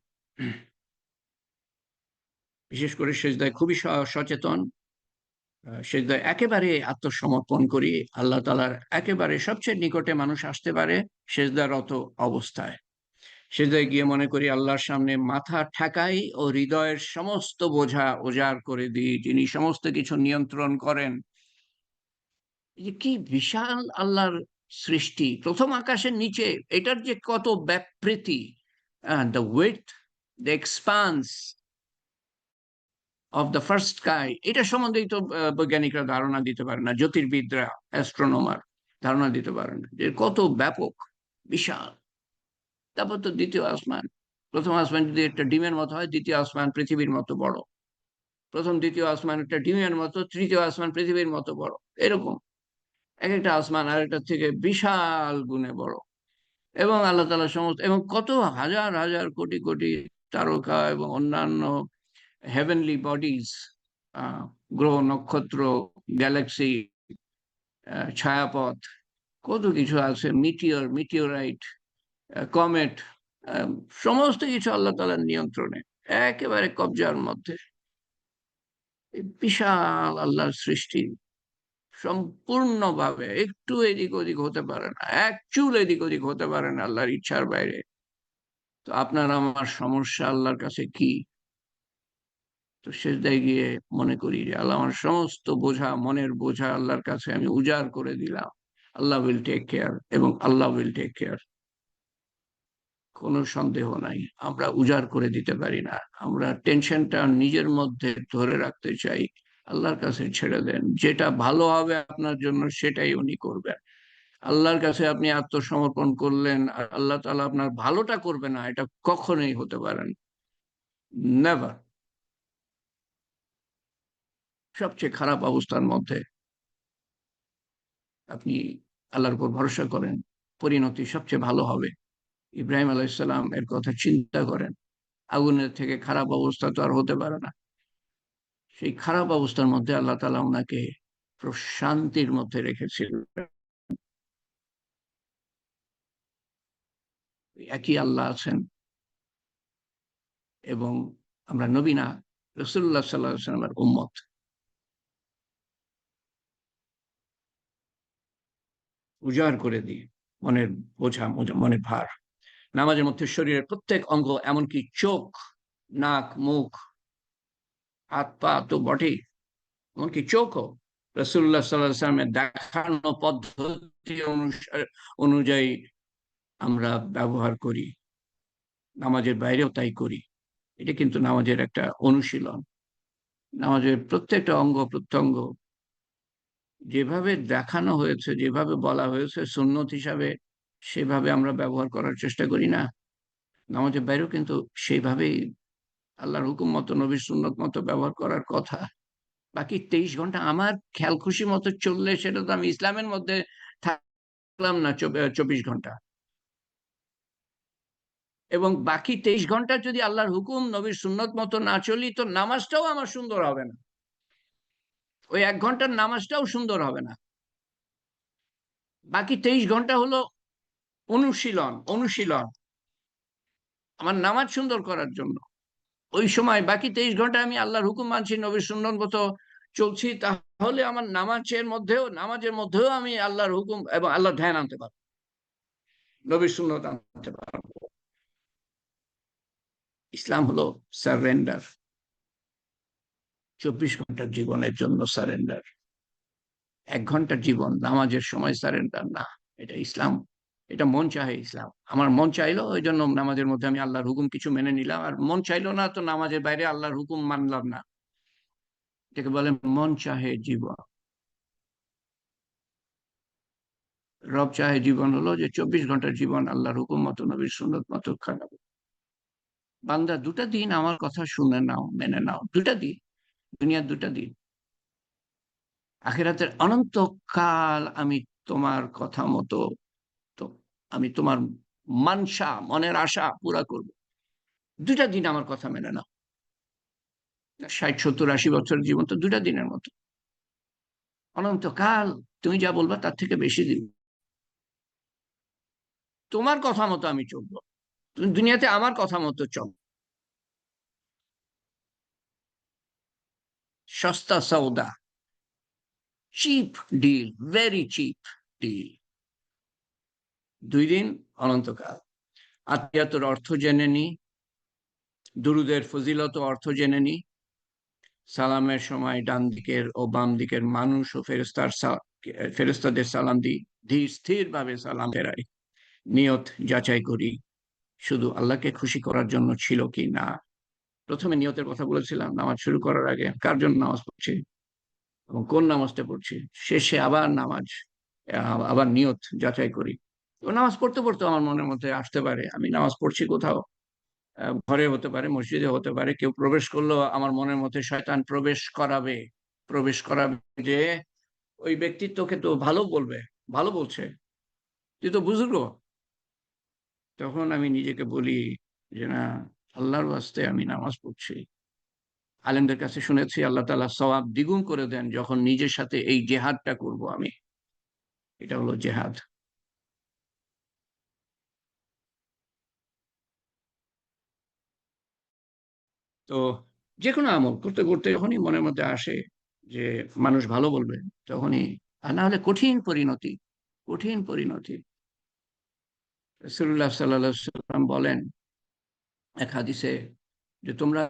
Speaker 1: বিশেষ করে সেজদায় খুবই সচেতন। সেজদায় একেবারে আত্মসমর্পণ করি আল্লাহ তাআলার, একেবারে সবচেয়ে নিকটে মানুষ আসতে পারে সেজদারত অবস্থায়। সেজদায় গিয়ে মনে করি আল্লাহর সামনে মাথা ঠেকাই ও হৃদয়ের সমস্ত বোঝা উজাড় করে দিই, যিনি সমস্ত কিছু নিয়ন্ত্রণ করেন। এই যে কি বিশাল আল্লাহর সৃষ্টি, প্রথম আকাশের নিচে, এটার যে কত ব্যাপৃতি, the width, the expanse of the first sky, এটা সম্বন্ধেই তো বৈজ্ঞানিকরা ধারণা দিতে পারে না, জ্যোতির্বিদরা, অ্যাস্ট্রোনমার ধারণা দিতে পারে না যে কত ব্যাপক, বিশাল। তারপর তো দ্বিতীয় আসমান, প্রথম আসমান যদি একটা ডিমের মতো হয়, দ্বিতীয় আসমান পৃথিবীর মতো বড়। প্রথম দ্বিতীয় আসমান একটা ডিমের মতো, তৃতীয় আসমান পৃথিবীর মতো বড়। এরকম এক একটা আসমান আর একটা থেকে বিশাল গুণে বড়। এবং আল্লাহ তাআলা সমস্ত, এবং কত হাজার হাজার কোটি কোটি তারকা এবং অন্যান্য হেভেনলি বডিজ, গ্রহ নক্ষত্র, গ্যালাক্সি, ছায়াপথ, কত কিছু আছে, মিটিওরাইট, কমেট, সমস্ত কিছু আল্লাহ তাআলার নিয়ন্ত্রণে, একেবারে কবজার মধ্যে। এই বিশাল আল্লাহর সৃষ্টি সম্পূর্ণভাবে একটু এদিক ওদিক হতে পারে না, এক চুল এদিক ওদিক হতে পারে না আল্লাহর ইচ্ছার বাইরে। তো আপনার আমার সমস্যা আল্লাহর কাছে কি? তো সেজদায় গিয়ে মনে করি যে আল্লাহ, আমার সমস্ত বোঝা, মনের বোঝা আল্লাহর কাছে আমি উজাড় করে দিলাম। আল্লাহ উইল টেক কেয়ার, এবং আল্লাহ উইল টেক কেয়ার, কোনো সন্দেহ নাই। আমরা উজাড় করে দিতে পারি না, আমরা টেনশনটা নিজের মধ্যে ধরে রাখতে চাই। আল্লাহর কাছে ছেড়ে দেন, যেটা ভালো হবে আপনার জন্য সেটাই উনি করবেন। আল্লাহর কাছে আপনি আত্মসমর্পণ করলেন আর আল্লাহ তাআলা আপনার ভালোটা করবে না, এটা কখনোই হতে পারে না। নেভার। সবচেয়ে খারাপ অবস্থার মধ্যে আপনি আল্লাহর উপর ভরসা করেন, পরিণতি সবচেয়ে ভালো হবে। ইব্রাহিম আলাইসাল্লাম এর কথা চিন্তা করেন, আগুনের থেকে খারাপ অবস্থা তো আর হতে পারে না। সেই খারাপ অবস্থার মধ্যে আল্লাহ তাআলা ওনাকে প্রশান্তির মধ্যে রেখেছিলেন। একই আল্লাহ আছেন, এবং আমরা নবী না, রাসূলুল্লাহ সাল্লাল্লাহু আলাইহি ওয়াসাল্লামের উম্মত। উজাড় করে দিই মনের বোঝা, মনের ভার। নামাজের মধ্যে শরীরের প্রত্যেক অঙ্গ, এমনকি চোখ, নাক, মুখ, হাত পা তো বটেই, এমনকি চোখও রাসূলুল্লাহ সাল্লাল্লাহু আলাইহি ওয়াসাল্লামের দেখানো পদ্ধতি অনুযায়ী আমরা ব্যবহার করি, নামাজের বাইরেও তাই করি। এটা কিন্তু নামাজের একটা অনুশীলন। নামাজের প্রত্যেকটা অঙ্গ প্রত্যঙ্গ যেভাবে দেখানো হয়েছে, যেভাবে বলা হয়েছে সুন্নত হিসাবে, সেভাবে আমরা ব্যবহার করার চেষ্টা করি না। নামাজের বাইরেও কিন্তু সেইভাবেই আল্লাহর হুকুম মতো, নবীর সুন্নত মতো ব্যবহার করার কথা। বাকি 23 ঘন্টা আমার খেয়াল খুশি মতো চললে সেটা তো আমি ইসলামের মধ্যে থাকলাম না। 24 ঘন্টা, এবং বাকি 23 ঘন্টা যদি আল্লাহর হুকুম নবীর সুন্নত মতো না চলি, তো নামাজটাও আমার সুন্দর হবে না, ওই 1 ঘন্টার নামাজটাও সুন্দর হবে না। বাকি 23 ঘন্টা হলো অনুশীলন, অনুশীলন আমার নামাজ সুন্দর করার জন্য। ওই সময় বাকি 23 ঘন্টা আমি আল্লাহর হুকুম মানছি, নবীর সুন্নত মতো চলছি, তাহলে আমার নামাজের মধ্যেও আমি আল্লাহর হুকুম এবং আল্লাহর ধ্যান আনতে পারবো, নবীর সুন্নত আনতে পারবো। ইসলাম হলো সারেন্ডার, 24 ঘন্টার জীবনের জন্য সারেন্ডার। 1 ঘন্টার জীবন নামাজের সময় সারেন্ডার না, এটা ইসলাম। এটা মন চাহে ইসলাম। আমার মন চাইলো, ওই জন্য নামাজের মধ্যে আমি আল্লাহর হুকুম কিছু মেনে নিলাম, আর মন চাইলো না তো নামাজের বাইরে আল্লাহর হুকুম মানলাম না। এটাকে বলে মন চাহে জীবন। রব চাহে জীবন হলো যে 24 ঘন্টার জীবন আল্লাহর হুকুম মতো, নবীর সুন্নত মতো কাটাবো। বান্দা, 2টা দিন আমার কথা শুনে নাও, মেনে নাও। 2টা দিন, দুনিয়ার 2টা দিন। আখিরাতের অনন্তকাল আমি তোমার কথা মতো, তো আমি তোমার মানসা, মনের আশা পুরা করব। 2টা দিন আমার কথা মেনে নাও। 60, 70, 80 বছর জীবন তো 2টা দিনের মতো। অনন্তকাল তুমি যা বলবা তার থেকে বেশি দিন তোমার কথা মতো আমি চলবো। তুমি দুনিয়াতে আমার কথা মতো চল। সস্তা সৌদা, cheap deal, very cheap deal. 2 দিন, অনন্তকাল। আত্মীয়তার অর্থ জেনে নি, দুরুদের ফজিলত ও অর্থ জেনে নি। সালামের সময় ডান দিকের ও বাম দিকের মানুষ ও ফেরেস্তাদের সালাম দিই, ধীর স্থির ভাবে সালাম ফেরাই। নিয়ত যাচাই করি, শুধু আল্লাহকে খুশি করার জন্য ছিল কি না। প্রথমে নিয়তের কথা বলেছিলাম, নামাজ শুরু করার আগে কার জন্য নামাজ পড়ছি এবং কোন নামাজটা পড়ছি। শেষে আবার নামাজ, আবার নিয়ত যাচাই করি। তো নামাজ পড়তে পড়তে আমার মনের মধ্যে আসতে পারে আমি নামাজ পড়ছি কোথাও, ঘরে হতে পারে, মসজিদে হতে পারে। কেউ প্রবেশ করলো আমার মনের মধ্যে, শয়তান প্রবেশ করাবে যে ওই ব্যক্তিত্বকে তো ভালো বলবে, ভালো বলছে, তুই তো বুজুর্গ। তখন আমি নিজেকে বলি যে না, আল্লাহর ওয়াস্তে আমি নামাজ পড়ছি। আলেমদের কাছে শুনেছি আল্লাহ তাআলা সওয়াব দ্বিগুণ করে দেন যখন নিজের সাথে এই জেহাদটা করব আমি। এটা হলো জেহাদ। তো যে কোনো আমল করতে করতে যখনই মনের মধ্যে আসে যে মানুষ ভালো বলবে, তখনই, আর না হলে কঠিন পরিণতি, কঠিন পরিণতি। রাসূলুল্লাহ সাল্লাল্লাহু আলাইহি ওয়াসাল্লাম বলেন এক হাদিসে যে তোমরা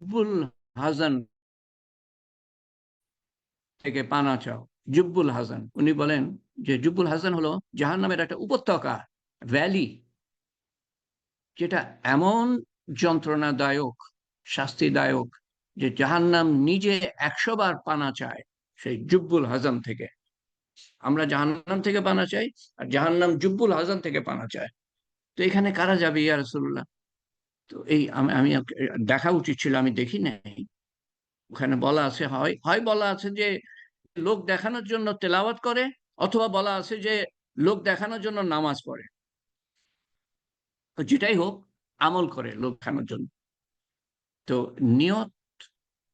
Speaker 1: জুব্বুল হাসান থেকে পানা চাও। জুব্বুল হাসান, উনি বলেন যে জুব্বুল হাসান হলো জাহান্নামের একটা উপত্যকা, ভ্যালি, যেটা এমন যন্ত্রণাদায়ক, শাস্তিদায়ক, যে জাহান্নাম নিজে 100 বার পানা চায় সেই জুব্বুল হাজাম থেকে। আমরা জাহান্নাম থেকে পানা চাই, আর জাহান্নাম জুব্বুল হাজাম থেকে পানা চায়। তো এখানে কারা যাবে ইয়া রাসূলুল্লাহ? তো এই আমি দেখা উচিত ছিল, আমি দেখি নাই। ওখানে বলা আছে, হয় হয় বলা আছে যে লোক দেখানোর জন্য তেলাওয়াত করে, অথবা বলা আছে যে লোক দেখানোর জন্য নামাজ পড়ে। তো যেটাই হোক, আমল করে লোক দেখানোর জন্য। তো নিয়ত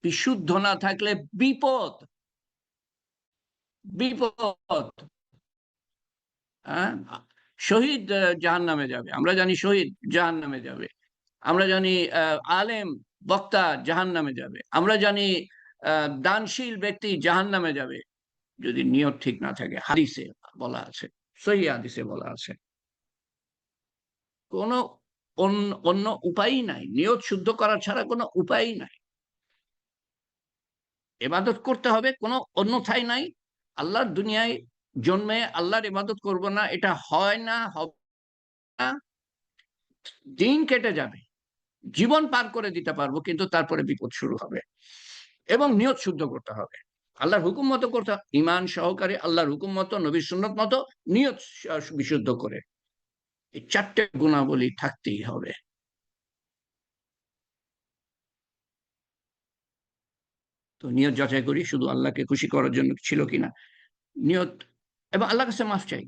Speaker 1: বিশুদ্ধ না থাকলে বিপদ, বিপদ। হ্যাঁ, শহীদ জাহান নামে যাবে, আমরা জানি শহীদ জাহান নামে যাবে। আমরা জানি আলেম বক্তা জাহান নামে যাবে। আমরা জানি দানশীল ব্যক্তি জাহান নামে যাবে, যদি নিয়ত ঠিক না থাকে। হাদিসে বলা আছে, সহি হাদিসে বলা আছে। কোনো অন্য উপায়ই নাই, নিয়ত শুদ্ধ করা ছাড়া কোনো উপায়ই নাই। ইবাদত করতে হবে, কোনো অন্যথায় নাই। আল্লাহর দুনিয়ায় জন্মে আল্লাহর ইবাদত করব না, এটা হয় না, হবে না। দিন কেটে যাবে, জীবন পার করে দিতে পারবো, কিন্তু তারপরে বিপদ শুরু হবে। এবং নিয়ত শুদ্ধ করতে হবে, আল্লাহর হুকুম মতো করতে, ইমান সহকারে আল্লাহর হুকুম মতো, নবীর সুন্নত মতো, নিয়ত বিশুদ্ধ করে। এই 4টে গুণাবলী থাকতেই হবে। তো নিয়ত যাচাই করি শুধু আল্লাহকে খুশি করার জন্য ছিল কিনা নিয়ত, এবং আল্লাহর কাছে মাফ চাই।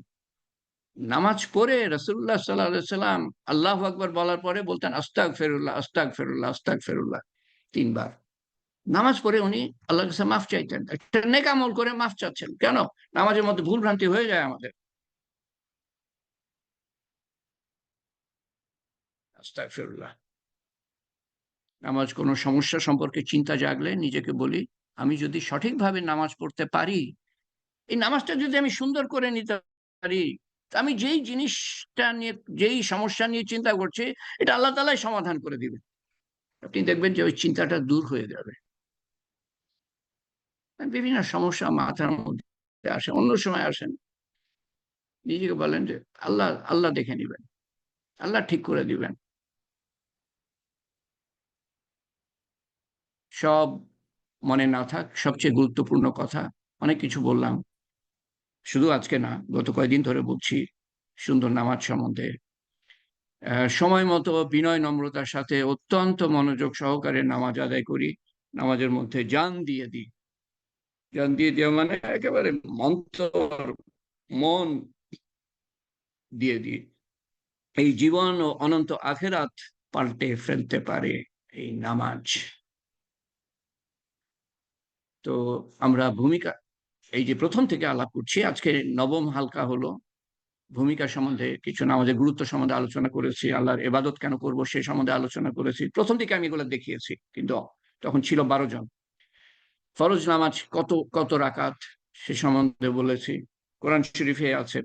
Speaker 1: নামাজ পড়ে রাসূলুল্লাহ সাল্লাল্লাহু আলাইহি সাল্লাম আল্লাহু আকবার বলার পরে বলতেন আস্তাগফিরুল্লাহ, আস্তাগফিরুল্লাহ, আস্তাগফিরুল্লাহ 3 বার। নামাজ পড়ে উনি আল্লাহর কাছে মাফ চাইতেন, একটা নেক আমল করে মাফ চাচ্ছেন কেন? নামাজের মধ্যে ভুল ভ্রান্তি হয়ে যায় আমাদের। আস্তাগফিরুল্লাহ। নামাজ কোনো সমস্যা সম্পর্কে চিন্তা জাগলে নিজেকে বলি, আমি যদি সঠিকভাবে নামাজ পড়তে পারি, এই নামাজটা যদি আমি সুন্দর করে নিতে পারি, আমি যেই জিনিসটা নিয়ে, যেই সমস্যা নিয়ে চিন্তা করছি, এটা আল্লাহ তাআলাই সমাধান করে দিবে। আপনি দেখবেন যে ওই চিন্তাটা দূর হয়ে যাবে। বিভিন্ন সমস্যা মাথার মধ্যে আসে, অন্য সময় আসেন, নিজেকে বলেন যে আল্লাহ আল্লাহ দেখে নিবেন, আল্লাহ ঠিক করে দিবেন। সব মনে না থাক, সবচেয়ে গুরুত্বপূর্ণ কথা, অনেক কিছু বললাম, শুধু আজকে না, গত কয়েকদিন ধরে বলছি সুন্দর নামাজ সম্বন্ধে। সময় মতো বিনয় নম্রতার সাথে অত্যন্ত মনোযোগ সহকারে নামাজ আদায় করি, নামাজের মধ্যে জান দিয়ে দিই। জান দিয়ে দেওয়া মানে একেবারে অন্তর, মন দিয়ে দিই। এই জীবন ও অনন্ত আখেরাত পাল্টে ফেলতে পারে এই নামাজ। তো আমরা ভূমিকা, এই যে প্রথম থেকে আলাপ করছি, আজকে নবম হালকা হলো। ভূমিকা সম্বন্ধে কিছু, নামাজের গুরুত্ব সম্বন্ধে আলোচনা করেছি, আল্লাহর ইবাদত কেন করব সে সম্বন্ধে আলোচনা করেছি। প্রথম দিকে আমি এগুলো দেখিয়েছি, কিন্তু তখন ছিল 12 জন। ফরজ নামাজ কত কত রাকাত সে সম্বন্ধে বলেছি। কোরআন শরীফে আছে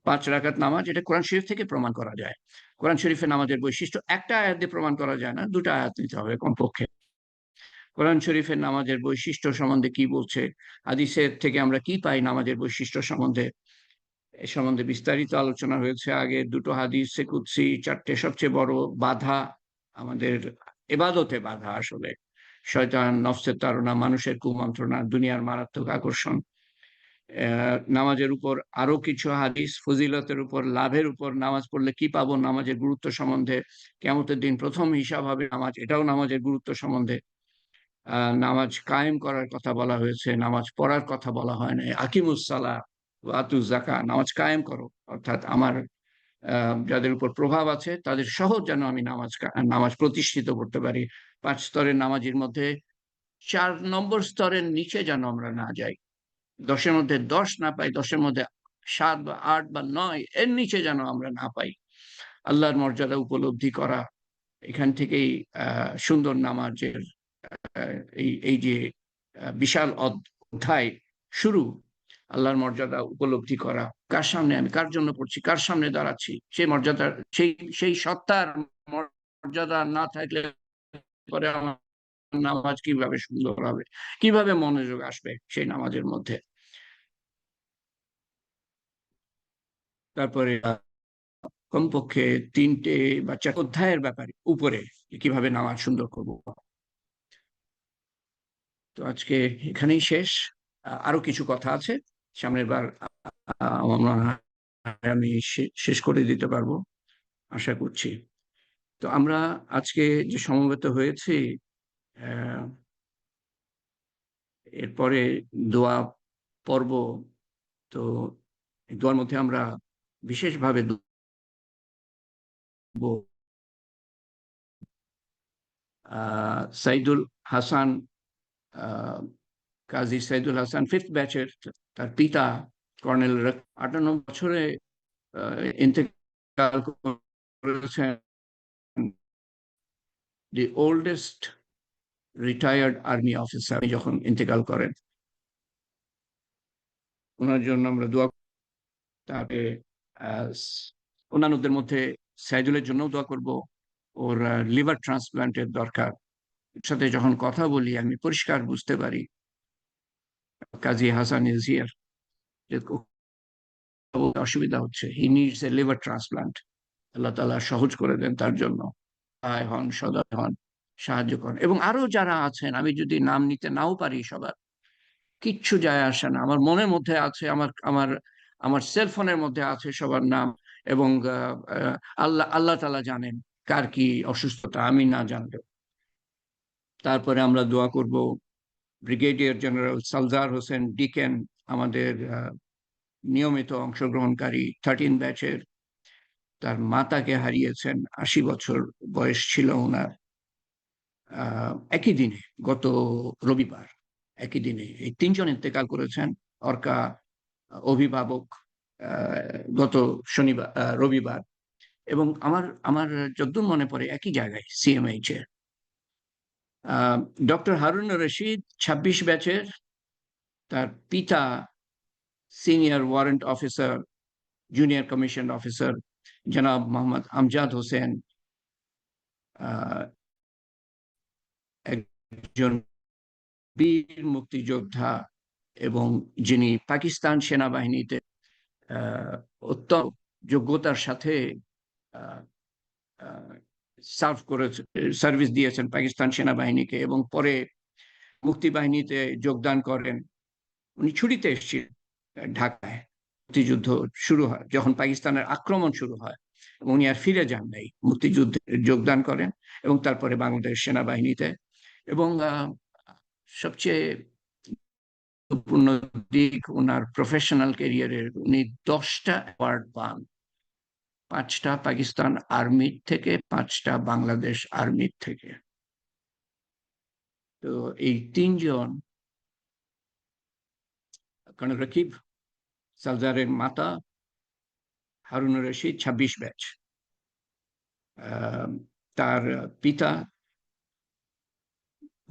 Speaker 1: 5 রাকাত নামাজ, এটা কোরআন শরীফ থেকে প্রমাণ করা যায়। কোরআন শরীফে নামাজের বৈশিষ্ট্য একটা আয়াত দিয়ে প্রমাণ করা যায় না, 2টা আয়াত নিতে হবে কমপক্ষে। কোরআন শরীফের নামাজের বৈশিষ্ট্য সম্বন্ধে কি বলছে, হাদিসের থেকে আমরা কি পাই নামাজের বৈশিষ্ট্য সম্বন্ধে, এ সম্বন্ধে বিস্তারিত আলোচনা হয়েছে। আগে 2টো হাদিসে কুদসি, 4টে সবচেয়ে বড় বাধা আমাদের ইবাদতে, বাধা আসলে শয়তান, নফসের তাড়না, মানুষের কুমন্ত্রণা, দুনিয়ার মারাত্মক আকর্ষণ। নামাজের উপর আরো কিছু হাদিস, ফজিলতের উপর, লাভের উপর, নামাজ পড়লে কি পাবো, নামাজের গুরুত্ব সম্বন্ধে, কিয়ামতের দিন প্রথম হিসাব হবে নামাজ, এটাও নামাজের গুরুত্ব সম্বন্ধে। নামাজ কায়েম করার কথা বলা হয়েছে, নামাজ পড়ার কথা বলা হয় না। আকিমুস সালাহ ওয়া আতুজ যাকাত, নামাজ কায়েম করো, অর্থাৎ আমার যাদের উপর প্রভাব আছে তাদের সহজ যেন আমি নামাজ প্রতিষ্ঠিত করতে পারি। 5 স্তরের নামাজের মধ্যে 4 নম্বর স্তরের নিচে যেন আমরা না যাই, 10-এর মধ্যে 10 না পাই, 10-এর মধ্যে 7 বা 8 বা 9, এর নিচে যেন আমরা না পাই। আল্লাহর মর্যাদা উপলব্ধি করা, এখান থেকেই সুন্দর নামাজের এই এই যে বিশাল অধ্যায় শুরু। আল্লাহর মর্যাদা উপলব্ধি করা, কার সামনে আমি, কার জন্য পড়ছি, কার সামনে দাঁড়াচ্ছি, সেই মর্যাদা, সেই সেই সত্তার মর্যাদা না থাকলে পরে আমার নামাজ কিভাবে সুন্দর হবে, কিভাবে মনোযোগ আসবে সেই নামাজের মধ্যে। তারপরে কমপক্ষে 3টে বা 4 অধ্যায়ের ব্যাপারে উপরে কিভাবে নামাজ সুন্দর করব। তো আজকে এখানেই শেষ। আরো কিছু কথা আছে, সামনের বার আমার মনে হয় আমি শেষ করে দিতে পারবো আশা করছি। তো আমরা আজকে যে সমবেত হয়েছি, আহ, এরপরে দোয়া পর্ব। তো এই দোয়ার মধ্যে আমরা বিশেষভাবে সাইদুল হাসান, আহ, কাজী সাইদুল হাসান 5th ব্যাচের, তার পিতা কর্নেল 58 বছরে ইন্তেকাল করেছেন, দি ওল্ডেস্ট রিটায়ার্ড আর্মি অফিসার যখন ইন্তেকাল করেন, ওনার জন্য আমরা দোয়া। তারপরে অন্যান্যদের মধ্যে সাইদুলের জন্য দোয়া করব। ওর লিভার ট্রান্সপ্লান্টের দরকার। ওর সাথে যখন কথা বলি আমি পরিষ্কার বুঝতে পারি কাজী হাসান ইজ হিয়ার, যে অসুবিধা হচ্ছে, he needs a liver transplant. আল্লাহ তাআলা সহজ করে দেন তার জন্য, সহায় হন, সদয় হন, সাহায্য করেন। এবং আরো যারা আছেন, আমি যদি নাম নিতে নাও পারি সবার, কিচ্ছু যায় আসে না, আমার মনের মধ্যে আছে, আমার আমার আমার সেলফোনের মধ্যে আছে সবার নাম। এবং আল্লাহ আল্লাহ তাআলা জানেন কার কি অসুস্থতা, আমি না জানলেও। তারপরে আমরা দোয়া করব ব্রিগেডিয়ার জেনারেল সালজার হোসেন ডিকেন, আমাদের নিয়মিত অংশগ্রহণকারী 13 ব্যাচের। তার মাতাকে হারিয়েছেন, 80 বছর বয়স ছিল ওনার। একই দিনে, গত রবিবার, একই দিনে এই তিনজন ইন্তেকাল করেছেন। অর্কা অভিভাবক গত শনিবার, রবিবার। এবং আমার আমার যদ্দূর মনে পড়ে একই জায়গায়, সিএমএইচ এ। ডক্টর হারুন রশিদ 26 ব্যাচের, তার পিতা senior warrant officer, junior commission officer জনাব মোহাম্মদ আমজাদ হোসেন, একজন বীর মুক্তিযোদ্ধা, এবং যিনি পাকিস্তান সেনাবাহিনীতে অত্যন্ত যোগ্যতার সাথে সার্ভ করেছে, সার্ভিস দিয়েছেন পাকিস্তান সেনাবাহিনীকে, এবং পরে মুক্তিবাহিনীতে যোগদান করেন। উনি ছুটিতে এসেছিলেন ঢাকায়, মুক্তিযুদ্ধ শুরু হয় যখন পাকিস্তানের আক্রমণ শুরু হয়, উনি আর ফিরে যান নাই, মুক্তিযুদ্ধে যোগদান করেন এবং তারপরে বাংলাদেশ সেনাবাহিনীতে। এবং সবচেয়ে গুরুত্বপূর্ণ দিক ওনার প্রফেশনাল ক্যারিয়ারের, উনি 10টা অ্যাওয়ার্ড পান, 5টা পাকিস্তান আর্মির থেকে, 5টা বাংলাদেশ আর্মির থেকে। তো এই তিনজন, কর্নেল রকিব, সালজারের মাতা হারুন রশিদ 26 ব্যাচ, তার পিতা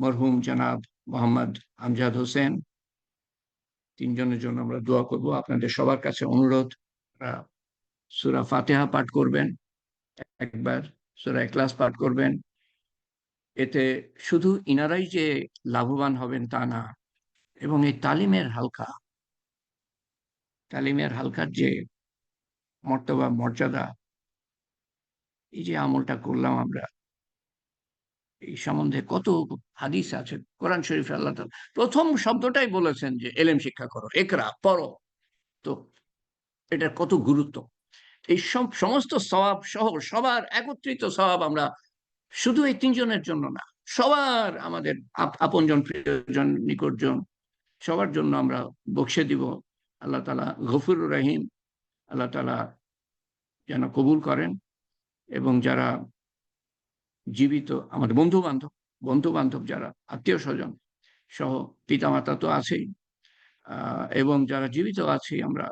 Speaker 1: মরহুম জনাব মোহাম্মদ আমজাদ হোসেন। তিনজনের জন্য আমরা দোয়া করব। আপনাদের সবার কাছে অনুরোধ, সূরা ফাতিহা পাঠ করবেন একবার, সূরা ইখলাস পাঠ করবেন। এতে শুধু ইনারাই যে লাভবান হবেন তা না, এবং এই তালিমের হালকার যে মর্তবা, মর্যাদা, এই যে আমলটা করলাম আমরা, এই সম্বন্ধে কত হাদিস আছে কোরআন শরীফে। আল্লাহ তাআলা প্রথম শব্দটাই বলেছেন যে এলেম শিক্ষা করো, একরা পড়ো। তো এটার কত গুরুত্ব, এই সমস্ত সওয়াব সহ সবার একত্রিত সওয়াব আমরা শুধু এই তিনজনের জন্য না, সবার, আমাদের আপনজন, প্রিয়জন, নিকটজন, সবার জন্য আমরা বকশে দিব। আল্লাহ তাআলা গফুরুর রহিম, আল্লাহ তাআলা যেন কবুল করেন। এবং যারা জীবিত, আমাদের বন্ধু বান্ধব যারা, আত্মীয় স্বজন সহ, পিতামাতা তো আছেই, এবং যারা জীবিত আছি আমরা,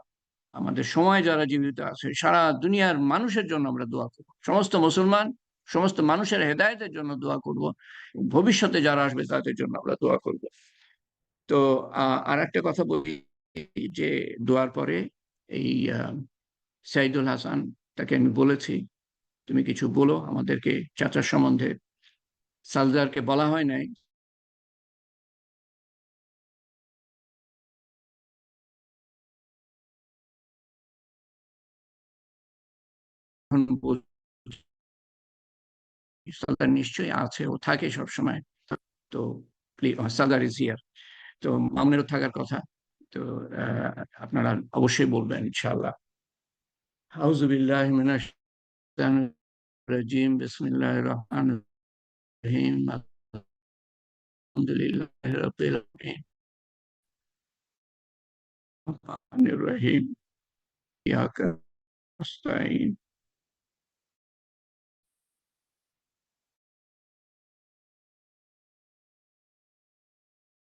Speaker 1: আমাদের সময় যারা জীবিত আছে, সারা দুনিয়ার মানুষের জন্য আমরা দোয়া করব, সমস্ত মুসলমান, সমস্ত মানুষের হেদায়েতের জন্য দোয়া করব, ভবিষ্যতে যারা আসবে তাদের জন্য আমরা দোয়া করব। তো আর একটা কথা বলি, যে দোয়ার পরে এই সাইদুল হাসান, তাকে আমি বলেছি তুমি কিছু বলো আমাদেরকে চাচার সম্বন্ধে। সালজারকে বলা হয় নাই, সালজার নিশ্চয়ই আছে, ও থাকে সবসময়। তো সাদার ইজ হিয়ার। তো মামুনেরও থাকার কথা। তো আপনারা অবশ্যই বলবেন ইনশাআল্লাহ। আউযু বিল্লাহি মিনাশ শাইতানির রাজিম, বিসমিল্লাহির রহমানির রহিম, আলহামদুলিল্লাহি রাব্বিল আলামিন, রহমানির রহিম, ইয়াকা নাস্তাইন,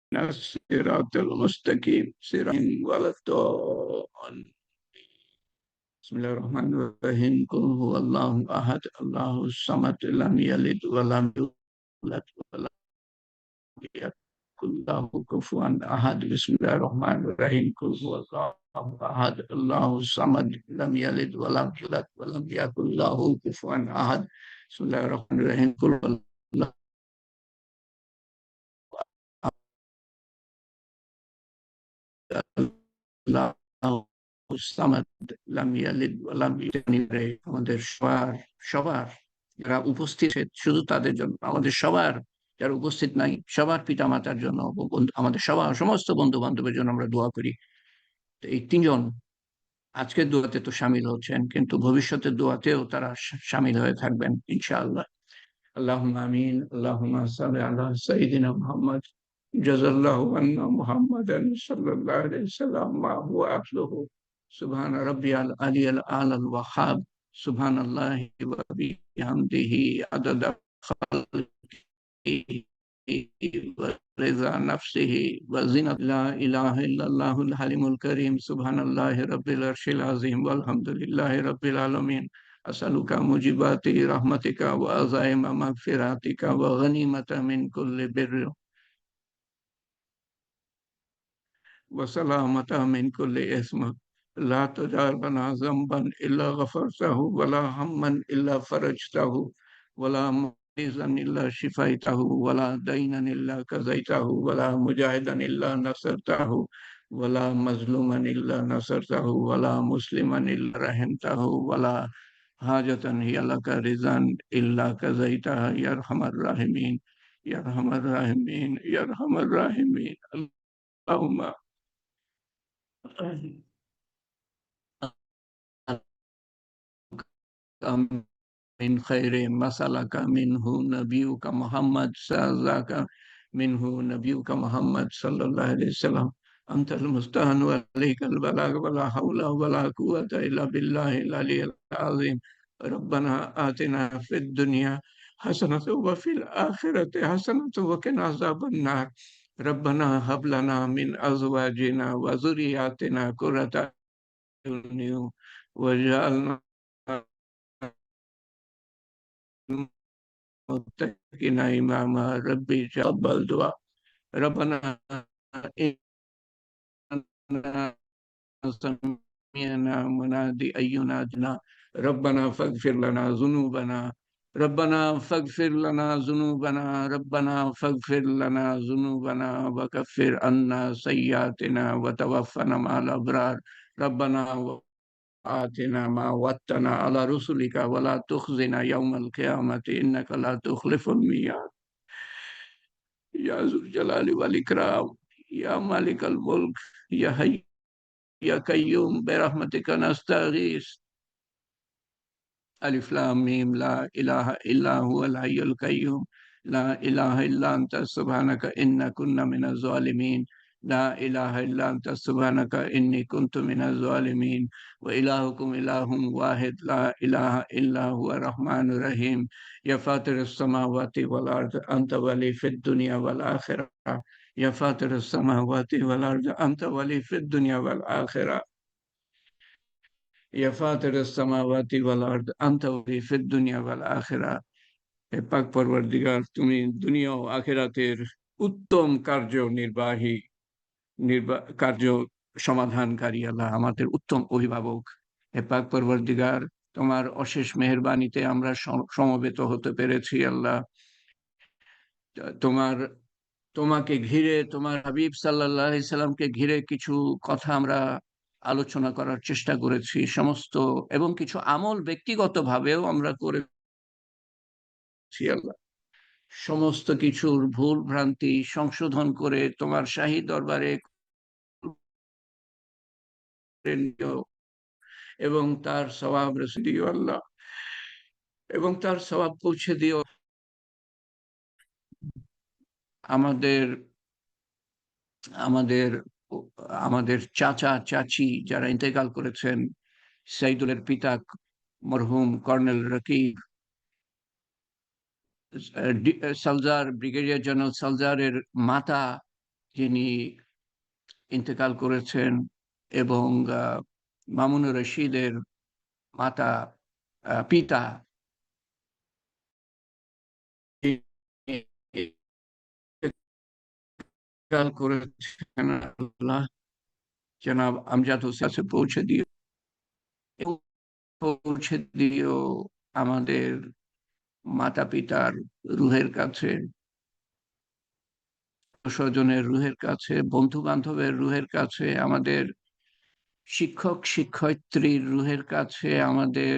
Speaker 1: ইহদিনাস সিরাতাল মুস্তাকিম, সিরাতাল ওয়ালাদ-দাল্লিন। বিসমিল্লাহির রহমানির রহিম, কুল হুয়াল্লাহু আহাদ, আল্লাহুস সামাদ, লাম ইয়ালিদ ওয়া লাম ইউলাদ ওয়া লাম ইয়াকুল লাহু কুফুয়ান আহাদ। বিসমিল্লাহির রহমানির রহিম, কুল হুয়াল্লাহু আহাদ, আল্লাহুস সামাদ, লাম ইয়ালিদ ওয়া লাম ইউলাদ ওয়া লাম ইয়াকুল লাহু কুফুয়ান আহাদ। বিসমিল্লাহির রহমানির রহিম, কুল হুয়াল্লাহু আমাদের সবার সবার যারা উপস্থিত, শুধু তাদের জন্য, আমাদের সবার যারা উপস্থিত নাই, সবার পিতা মাতার জন্য, আমাদের সবার সমস্ত বন্ধু বান্ধবের জন্য আমরা দোয়া করি। তো এই তিনজন আজকের দোয়াতে তো সামিল হচ্ছেন, কিন্তু ভবিষ্যতের দোয়াতেও তারা সামিল হয়ে থাকবেন ইনশাআল্লাহ। اللهم آمين. اللهم صل على سيدنا محمد. جزا الله عنا محمدا صلى الله عليه وسلم ما هو أهله. سبحان ربي العلي الأعلى الوهاب. سبحان الله وبحمده عدد خلقه ورضا نفسه وزنة. لا إله إلا الله الحليم الكريم. سبحان الله رب العرش العظيم والحمد لله رب العالمين. أسألك موجبات رحمتك وعزائم مغفرتك وغنيمة من كل بر وسلامة من كل إثم. لا تدع لنا ذنبا إلا غفرته، ولا هما إلا فرجته، ولا مريضا إلا شفيته، ولا دينا إلا قضيته، ولا مجاهدا إلا نصرته، ولا مظلوما إلا نصرته، ولا مسلما إلا رحمته، ولا حاجة هي لك رضا إلا قضيتها يا أرحم الراحمين، يا أرحم الراحمين، يا أرحم الراحمين. اللهم من خير مسألك منه نبيك محمد سأزاك منه نبيك محمد صلى الله عليه وسلم. أنت المستعان وعليك البلاغ، ولا حول ولا قوة إلا بالله العلي العظيم. ربنا آتنا في الدنيا حسنة وفي الآخرة حسنة وقنا عذاب النار. ربنا هب لنا من أزواجنا وذرياتنا قرة أعين واجعلنا متقين إماما. ربي تقبل دعاء. ربنا إننا سمعنا منادي أن ينادنا ربنا فاغفر لنا ذنوبنا. ربنا فاغفر لنا ذنوبنا. ربنا فاغفر لنا ذنوبنا وكفر عنا سيئاتنا وتوفنا مع الأبرار. ربنا آتنا ما وعدتنا على رسلك ولا تخزنا يوم القيامة إنك لا تخلف الميعاد. يا ذو الجلال والإكرام، يا مالك الملك، يا حي يا قيوم برحمتك نستغيث. ألف لام ميم لا إله إلا هو الحي القيوم لا إله إلا أنت سبحانك إنا كنا من الظالمين. لا إله إلا أنت سبحانك إني كنت من الظالمين. وإلهكم إله واحد لا إله إلا هو الرحمن الرحيم. يا فاطر السماوات والأرض أنت ولي في الدنيا والآخرة. يا فاطر السماوات والأرض أنت ولي في الدنيا والآخرة. يا فاطر السماوات والأرض أنت ولي في الدنيا والآخرة. হে পাক পরওয়ারদিগার, তুমি দুনিয়া ও আখিরাতের উত্তম কার্য সমাধানকারী আল্লাহ, আমাদের উত্তম অভিভাবক। হে পাক পরওয়ারদিগার, তোমার অশেষ মেহেরবানিতে আমরা সমবেত হতে পেরেছি আল্লাহ। তোমার তোমাকে ঘিরে, তোমার হাবিব সাল্লাল্লাহু আলাইহি সাল্লামকে ঘিরে কিছু কথা আমরা আলোচনা করার চেষ্টা করেছি সমস্ত, এবং কিছু আমল ব্যক্তিগতভাবেও আমরা করেছি আল্লাহ। সমস্ত কিছুর ভুল ভ্রান্তি সংশোধন করে তোমার শাহী দরবারে এবং তার সওয়াব রসিদ দিও আল্লাহ, এবং তার সওয়াব পৌঁছে দিও আমাদের আমাদের আমাদের চাচা চাচি যারা ইন্তেকাল করেছেন, সাইদুলের পিতা মরহুম কর্নেল রকিব, সালজার ব্রিগেডিয়ার জেনারেল সালজারের মাতা যিনি ইন্তেকাল করেছেন, এবং মামুনুর রশিদের মাতা পিতা ইন্তেকাল করেছেন, আল্লাহ জনাব আমজাদ হোসেন পৌঁছে দিও, পৌঁছে দিও আমাদের মাতা পিতার রুহের কাছে, স্বজনের রুহের কাছে, বন্ধু বান্ধবের রুহের কাছে, আমাদের শিক্ষক শিক্ষয়িত্রীর রুহের কাছে, আমাদের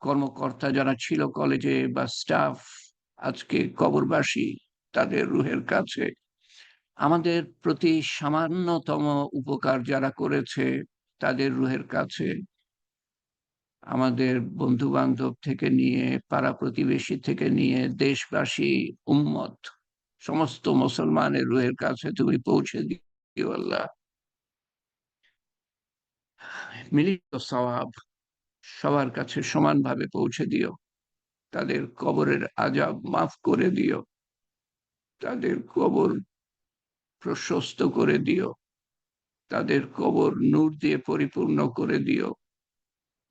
Speaker 1: কর্মকর্তা যারা ছিল কলেজে বা স্টাফ আজকে কবরবাসী তাদের রুহের কাছে, আমাদের প্রতি সামান্যতম উপকার যারা করেছে তাদের রুহের কাছে, আমাদের বন্ধু বান্ধব থেকে নিয়ে পাড়া প্রতিবেশী থেকে নিয়ে দেশবাসী উম্মত সমস্ত মুসলমানের রুহের কাছে তুমি পৌঁছে দিও আল্লাহ। মিলিত সওয়াব সবার কাছে সমানভাবে পৌঁছে দিও, তাদের কবরের আযাব মাফ করে দিও, তাদের কবর প্রশস্ত করে দিও, তাদের কবর নূর দিয়ে পরিপূর্ণ করে দিও,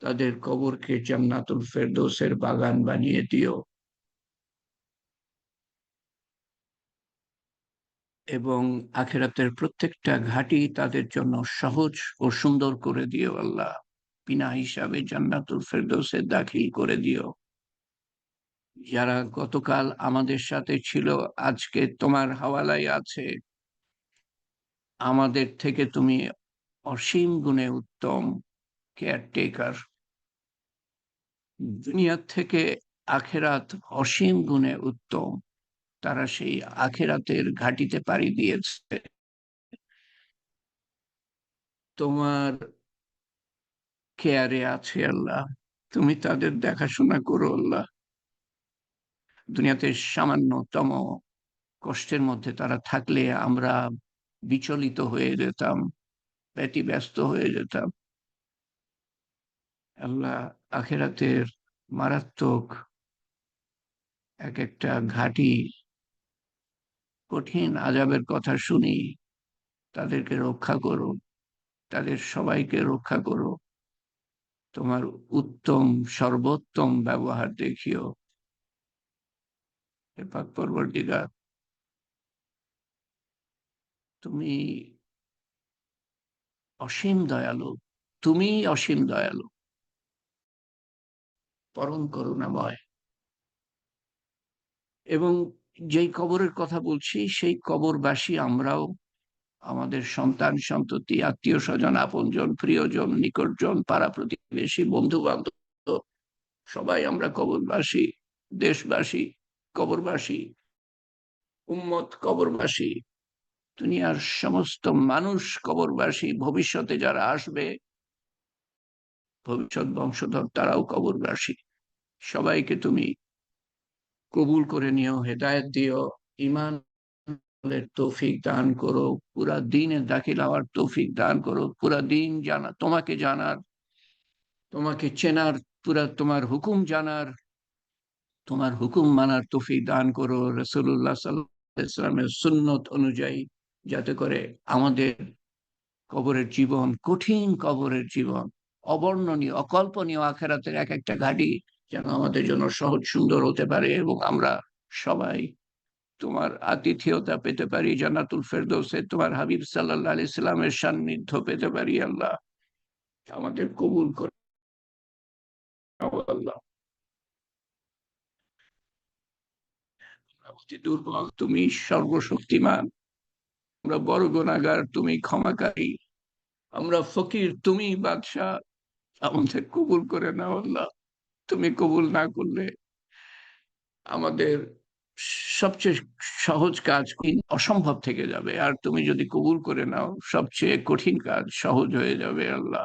Speaker 1: তাদের কবরকে জান্নাতুল ফেরদৌসের বাগান বানিয়ে দিও, এবং আখিরাতের প্রত্যেকটা ঘাটি তাদের জন্য সহজ ও সুন্দর করে দিও আল্লাহ, বিনা হিসাবে জান্নাতুল ফেরদৌসে দাখিল করে দিও। যারা গতকাল আমাদের সাথে ছিল আজকে তোমার হাওয়ালায় আছে, আমাদের থেকে তুমি অসীম গুণে উত্তম কেয়ারটেকার, দুনিয়ার থেকে আখেরাত অসীম গুণে উত্তম, তারা সেই আখেরাতের ঘাটিতে পাড়ি দিয়েছে, তোমার কেয়ারে আছে আল্লাহ, তুমি তাদের দেখাশোনা করো আল্লাহ। দুনিয়াতে সামান্যতম কষ্টের মধ্যে তারা থাকলে আমরা বিচলিত হয়ে যেতাম, ব্যতিব্যস্ত হয়ে যেতাম, আল্লাহ আখেরাতের মারাত্মক এক একটা ঘাটি কঠিন আযাবের কথা শুনি, তাদেরকে রক্ষা করো, তাদের সবাইকে রক্ষা করো, তোমার উত্তম সর্বোত্তম ব্যবহার দেখিও হে পাক পরবর্তীকার। তুমি অসীম দয়ালু, তুমি অসীম দয়ালু, পরম করুণাময়, এবং যেই কবরের কথা বলছি সেই কবরবাসী আমরাও, আমাদের সন্তান সন্ততি আত্মীয় স্বজন আপনজন প্রিয়জন নিকটজন পাড়া প্রতিবেশী বন্ধু বান্ধব সবাই আমরা কবরবাসী, দেশবাসী কবরবাসী, উম্মত কবরবাসী, দুনিয়ার সমস্ত মানুষ কবরবাসী, ভবিষ্যতে যারা আসবে ভবিষ্যৎ বংশধর তারাও কবরবাসী, সবাইকে তুমি কবুল করে নিও, হেদায়েত দিও, ইমান তৌফিক দান করো, পুরা দিনে দাখিল হওয়ার তৌফিক দান করো, পুরা দিন জানা তোমাকে জানার, তোমাকে চেনার, পুরা তোমার হুকুম জানার, তোমার হুকুম মানার তৌফিক দান করো, রাসূলুল্লাহ সাল্লাল্লাহু আলাইহি ওয়াসাল্লামের সুন্নত অনুযায়ী, যাতে করে আমাদের কবরের জীবন, কঠিন কবরের জীবন, অবর্ণনীয় অকল্পনীয় আখেরাতের এক একটা ঘাটি যেন আমাদের জন্য সহজ সুন্দর হতে পারে, এবং আমরা সবাই তোমার আতিথেয়তা পেতে পারি, জান্নাতুল ফেরদৌসে তোমার হাবিব সাল্লাল্লাহু আলাইহি সাল্লামের সান্নিধ্য পেতে পারি আল্লাহ, আমাদের কবুল করে নাও আল্লাহ। অতি দুর্বল, তুমি সর্বশক্তিমান, আমরা বড় গুনাহগার, তুমি ক্ষমাকারী, আমরা ফকির, তুমি বাদশাহ, আমাদের কবুল করে নাও আল্লাহ। তুমি কবুল না করলে আমাদের সবচেয়ে সহজ কাজ অসম্ভব থেকে যাবে, আর তুমি যদি কবুল করে নাও সবচেয়ে কঠিন কাজ সহজ হয়ে যাবে। আল্লাহ,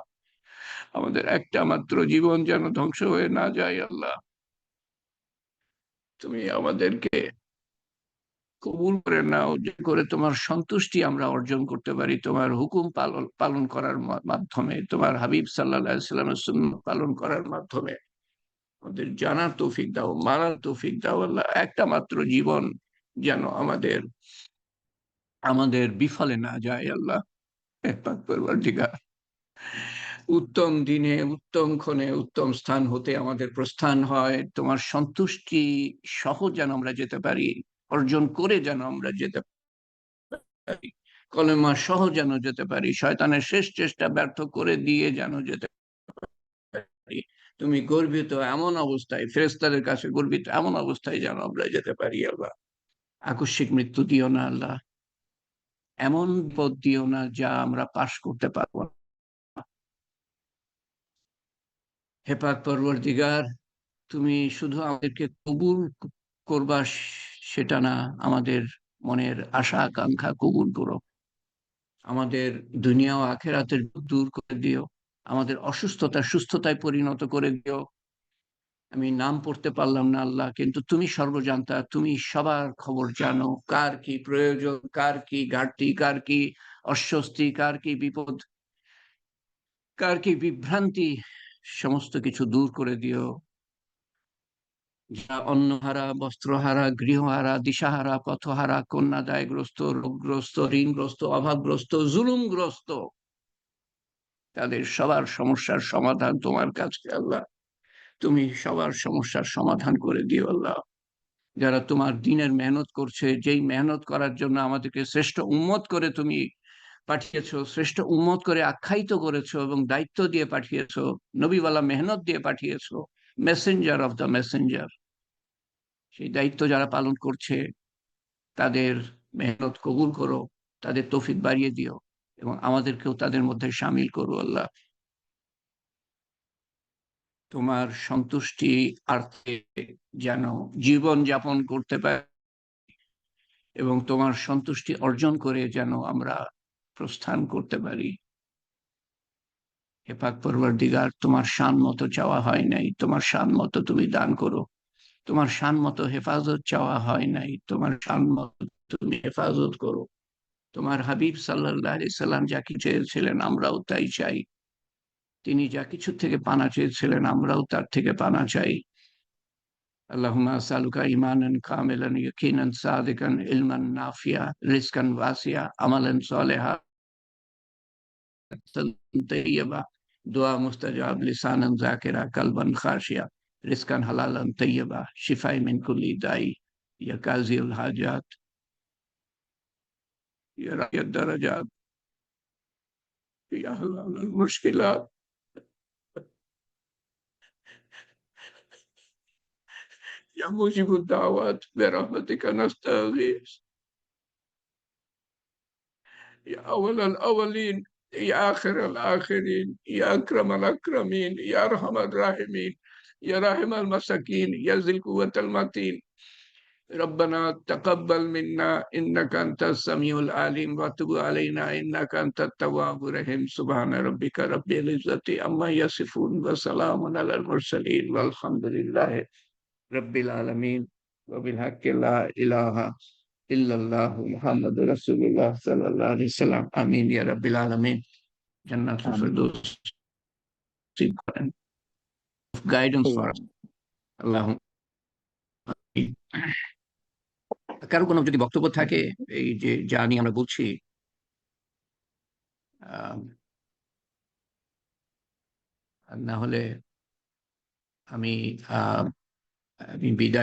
Speaker 1: আমাদের একটা মাত্র জীবন যেন ধ্বংস হয়ে না যায়। আল্লাহ, তুমি আমাদেরকে কবুল করে নাও, যে করে তোমার সন্তুষ্টি আমরা অর্জন করতে পারি, তোমার হুকুম পালন পালন করার মাধ্যমে, তোমার হাবিব সাল্লাল্লাহু আলাইহি সাল্লামের সুন্নাত পালন করার মাধ্যমে আমাদের জানার তৌফিক দাও, মানার তৌফিক দাও। আল্লাহ, একটা মাত্র জীবন যেন আমাদের আমাদের বিফলে না যায়। আল্লাহ, পাক পরওয়ারদিগার, উত্তম দিনে উত্তম ক্ষণে উত্তম স্থান হতে আমাদের প্রস্থান হয়, তোমার সন্তুষ্টি সহ যেন আমরা যেতে পারি, অর্জন করে যেন আমরা যেতে পারি, কলেমা সহ যেন যেতে পারি, শয়তানের শেষ চেষ্টা ব্যর্থ করে দিয়ে যেন যেতে পারি, তুমি গর্বিত এমন অবস্থায়, ফেরেশতাদের কাছে গর্বিত এমন অবস্থায় যেন আমরা যেতে পারি। আল্লাহ, আকস্মিক মৃত্যু দিও না। আল্লাহ, এমন পথ দিও না যা আমরা পাশ করতে পারবো না। হে পাক পরওয়ারদিগার, তুমি শুধু আমাদেরকে কবুল করবা সেটা না, আমাদের মনের আশা আকাঙ্ক্ষা কবুল করো, আমাদের দুনিয়া ও আখেরাতের দূর করে দিও, আমাদের অসুস্থতা সুস্থতায় পরিণত করে দিও। আমি নাম পড়তে পারলাম না আল্লাহ, কিন্তু তুমি সর্বজান্তা, তুমি সবার খবর জানো, কার কি প্রয়োজন, কার কি ঘাটতি, কার কি অস্বস্তি, কার কি বিপদ, কার কি বিভ্রান্তি, সমস্ত কিছু দূর করে দিও। যারা অন্নহারা, বস্ত্রহারা, গৃহহারা, দিশাহারা, পথহারা, কন্যাদায়গ্রস্ত, রোগগ্রস্ত, ঋণগ্রস্ত, অভাবগ্রস্ত, জুলুমগ্রস্ত, তাদের সবার সমস্যার সমাধান তোমার কাছে। আল্লাহ, তুমি সবার সমস্যার সমাধান করে দিও। আল্লাহ, যারা তোমার দিনের মেহনত করছে, যেই মেহনত করার জন্য আমাদেরকে শ্রেষ্ঠ উম্মত করে তুমি পাঠিয়েছো, শ্রেষ্ঠ উম্মত করে আখ্যায়িত করেছো এবং দায়িত্ব দিয়ে পাঠিয়েছো, নবীওয়ালা মেহনত দিয়ে পাঠিয়েছো, মেসেঞ্জার অফ দ্য মেসেঞ্জার, সেই দায়িত্ব যারা পালন করছে তাদের মেহনত কবুল করো, তাদের তৌফিক বাড়িয়ে দিও এবং আমাদেরকেও তাদের মধ্যে সামিল করো। আল্লাহ, তোমার সন্তুষ্টি আর্থে যেন জীবন যাপন করতে পারে এবং তোমার সন্তুষ্টি অর্জন করে যেন আমরা প্রস্থান করতে পারি। হে পাক পরওয়ারদিগার, তোমার শান মতো চাওয়া হয় নাই, তোমার শান মতো তুমি দান করো, তোমার শান মতো হেফাজত চাওয়া হয় নাই, তোমার শান মতো তুমি হেফাজত করো। তোমার হাবিব সাল্লাল্লাহু আলাইহি সাল্লাম যা কিছু চেয়েছিলেন আমরাও তাই চাই, তিনি যা কিছু থেকে পানা চেয়েছিলেন আমরাও তার থেকে পানা চাই। আল্লাহুম্মা আসআলুকা ঈমানান কামিলান, ইয়াকিনান সাদিকান, ইলমান নাফিয়া, রিজকান ওয়াসিয়া, আমালান সলিহা, তাইয়্যিবা, দুআ মুস্তাজাব, লিসানান যাকিরা, কলবান খাশিয়া, রিজকান হালালান তাইয়্যিবা, শিফাই মিন কুল্লি দাই, ইয়া কাযিউল হাজাত, ইয়া রাফিয়াদ দারাজাত, ইয়া হালালাল মুশকিলাত, ইয়া মুজিবুদ দাওয়াত, বিরহমাতিকা নাস্তাগীথ, يا أول الأولين، يا آخر الآخرين، يا أكرم الأكرمين، يا أرحم الراحمين، يا راحم المساكين، يا ذي القوة المتين. ربنا تقبل منا إنك أنت السميع العليم وتب علينا إنك أنت التواب الرحيم. سبحان ربك رب العزة عما يصفون وسلام على المرسلين والحمد لله رب العالمين. وبالحق لا إله ইল্লাল্লাহ মুহাম্মাদুর রাসূলুল্লাহ সাল্লাল্লাহু আলাইহি সাল্লাম। আমিন ইয়া রাব্বিল আলামিন। জান্নাতুল
Speaker 2: আমিন।
Speaker 1: ফেরদৌস নসিব করেন। Guidance for us.
Speaker 2: আল্লাহুম্মা।
Speaker 1: আল্লাহুম্মা আমিন। কারো কোনো যদি বক্তব্য থাকে এই যে যা নিয়ে আমরা বলছি, না হলে আমি আমি বিদায়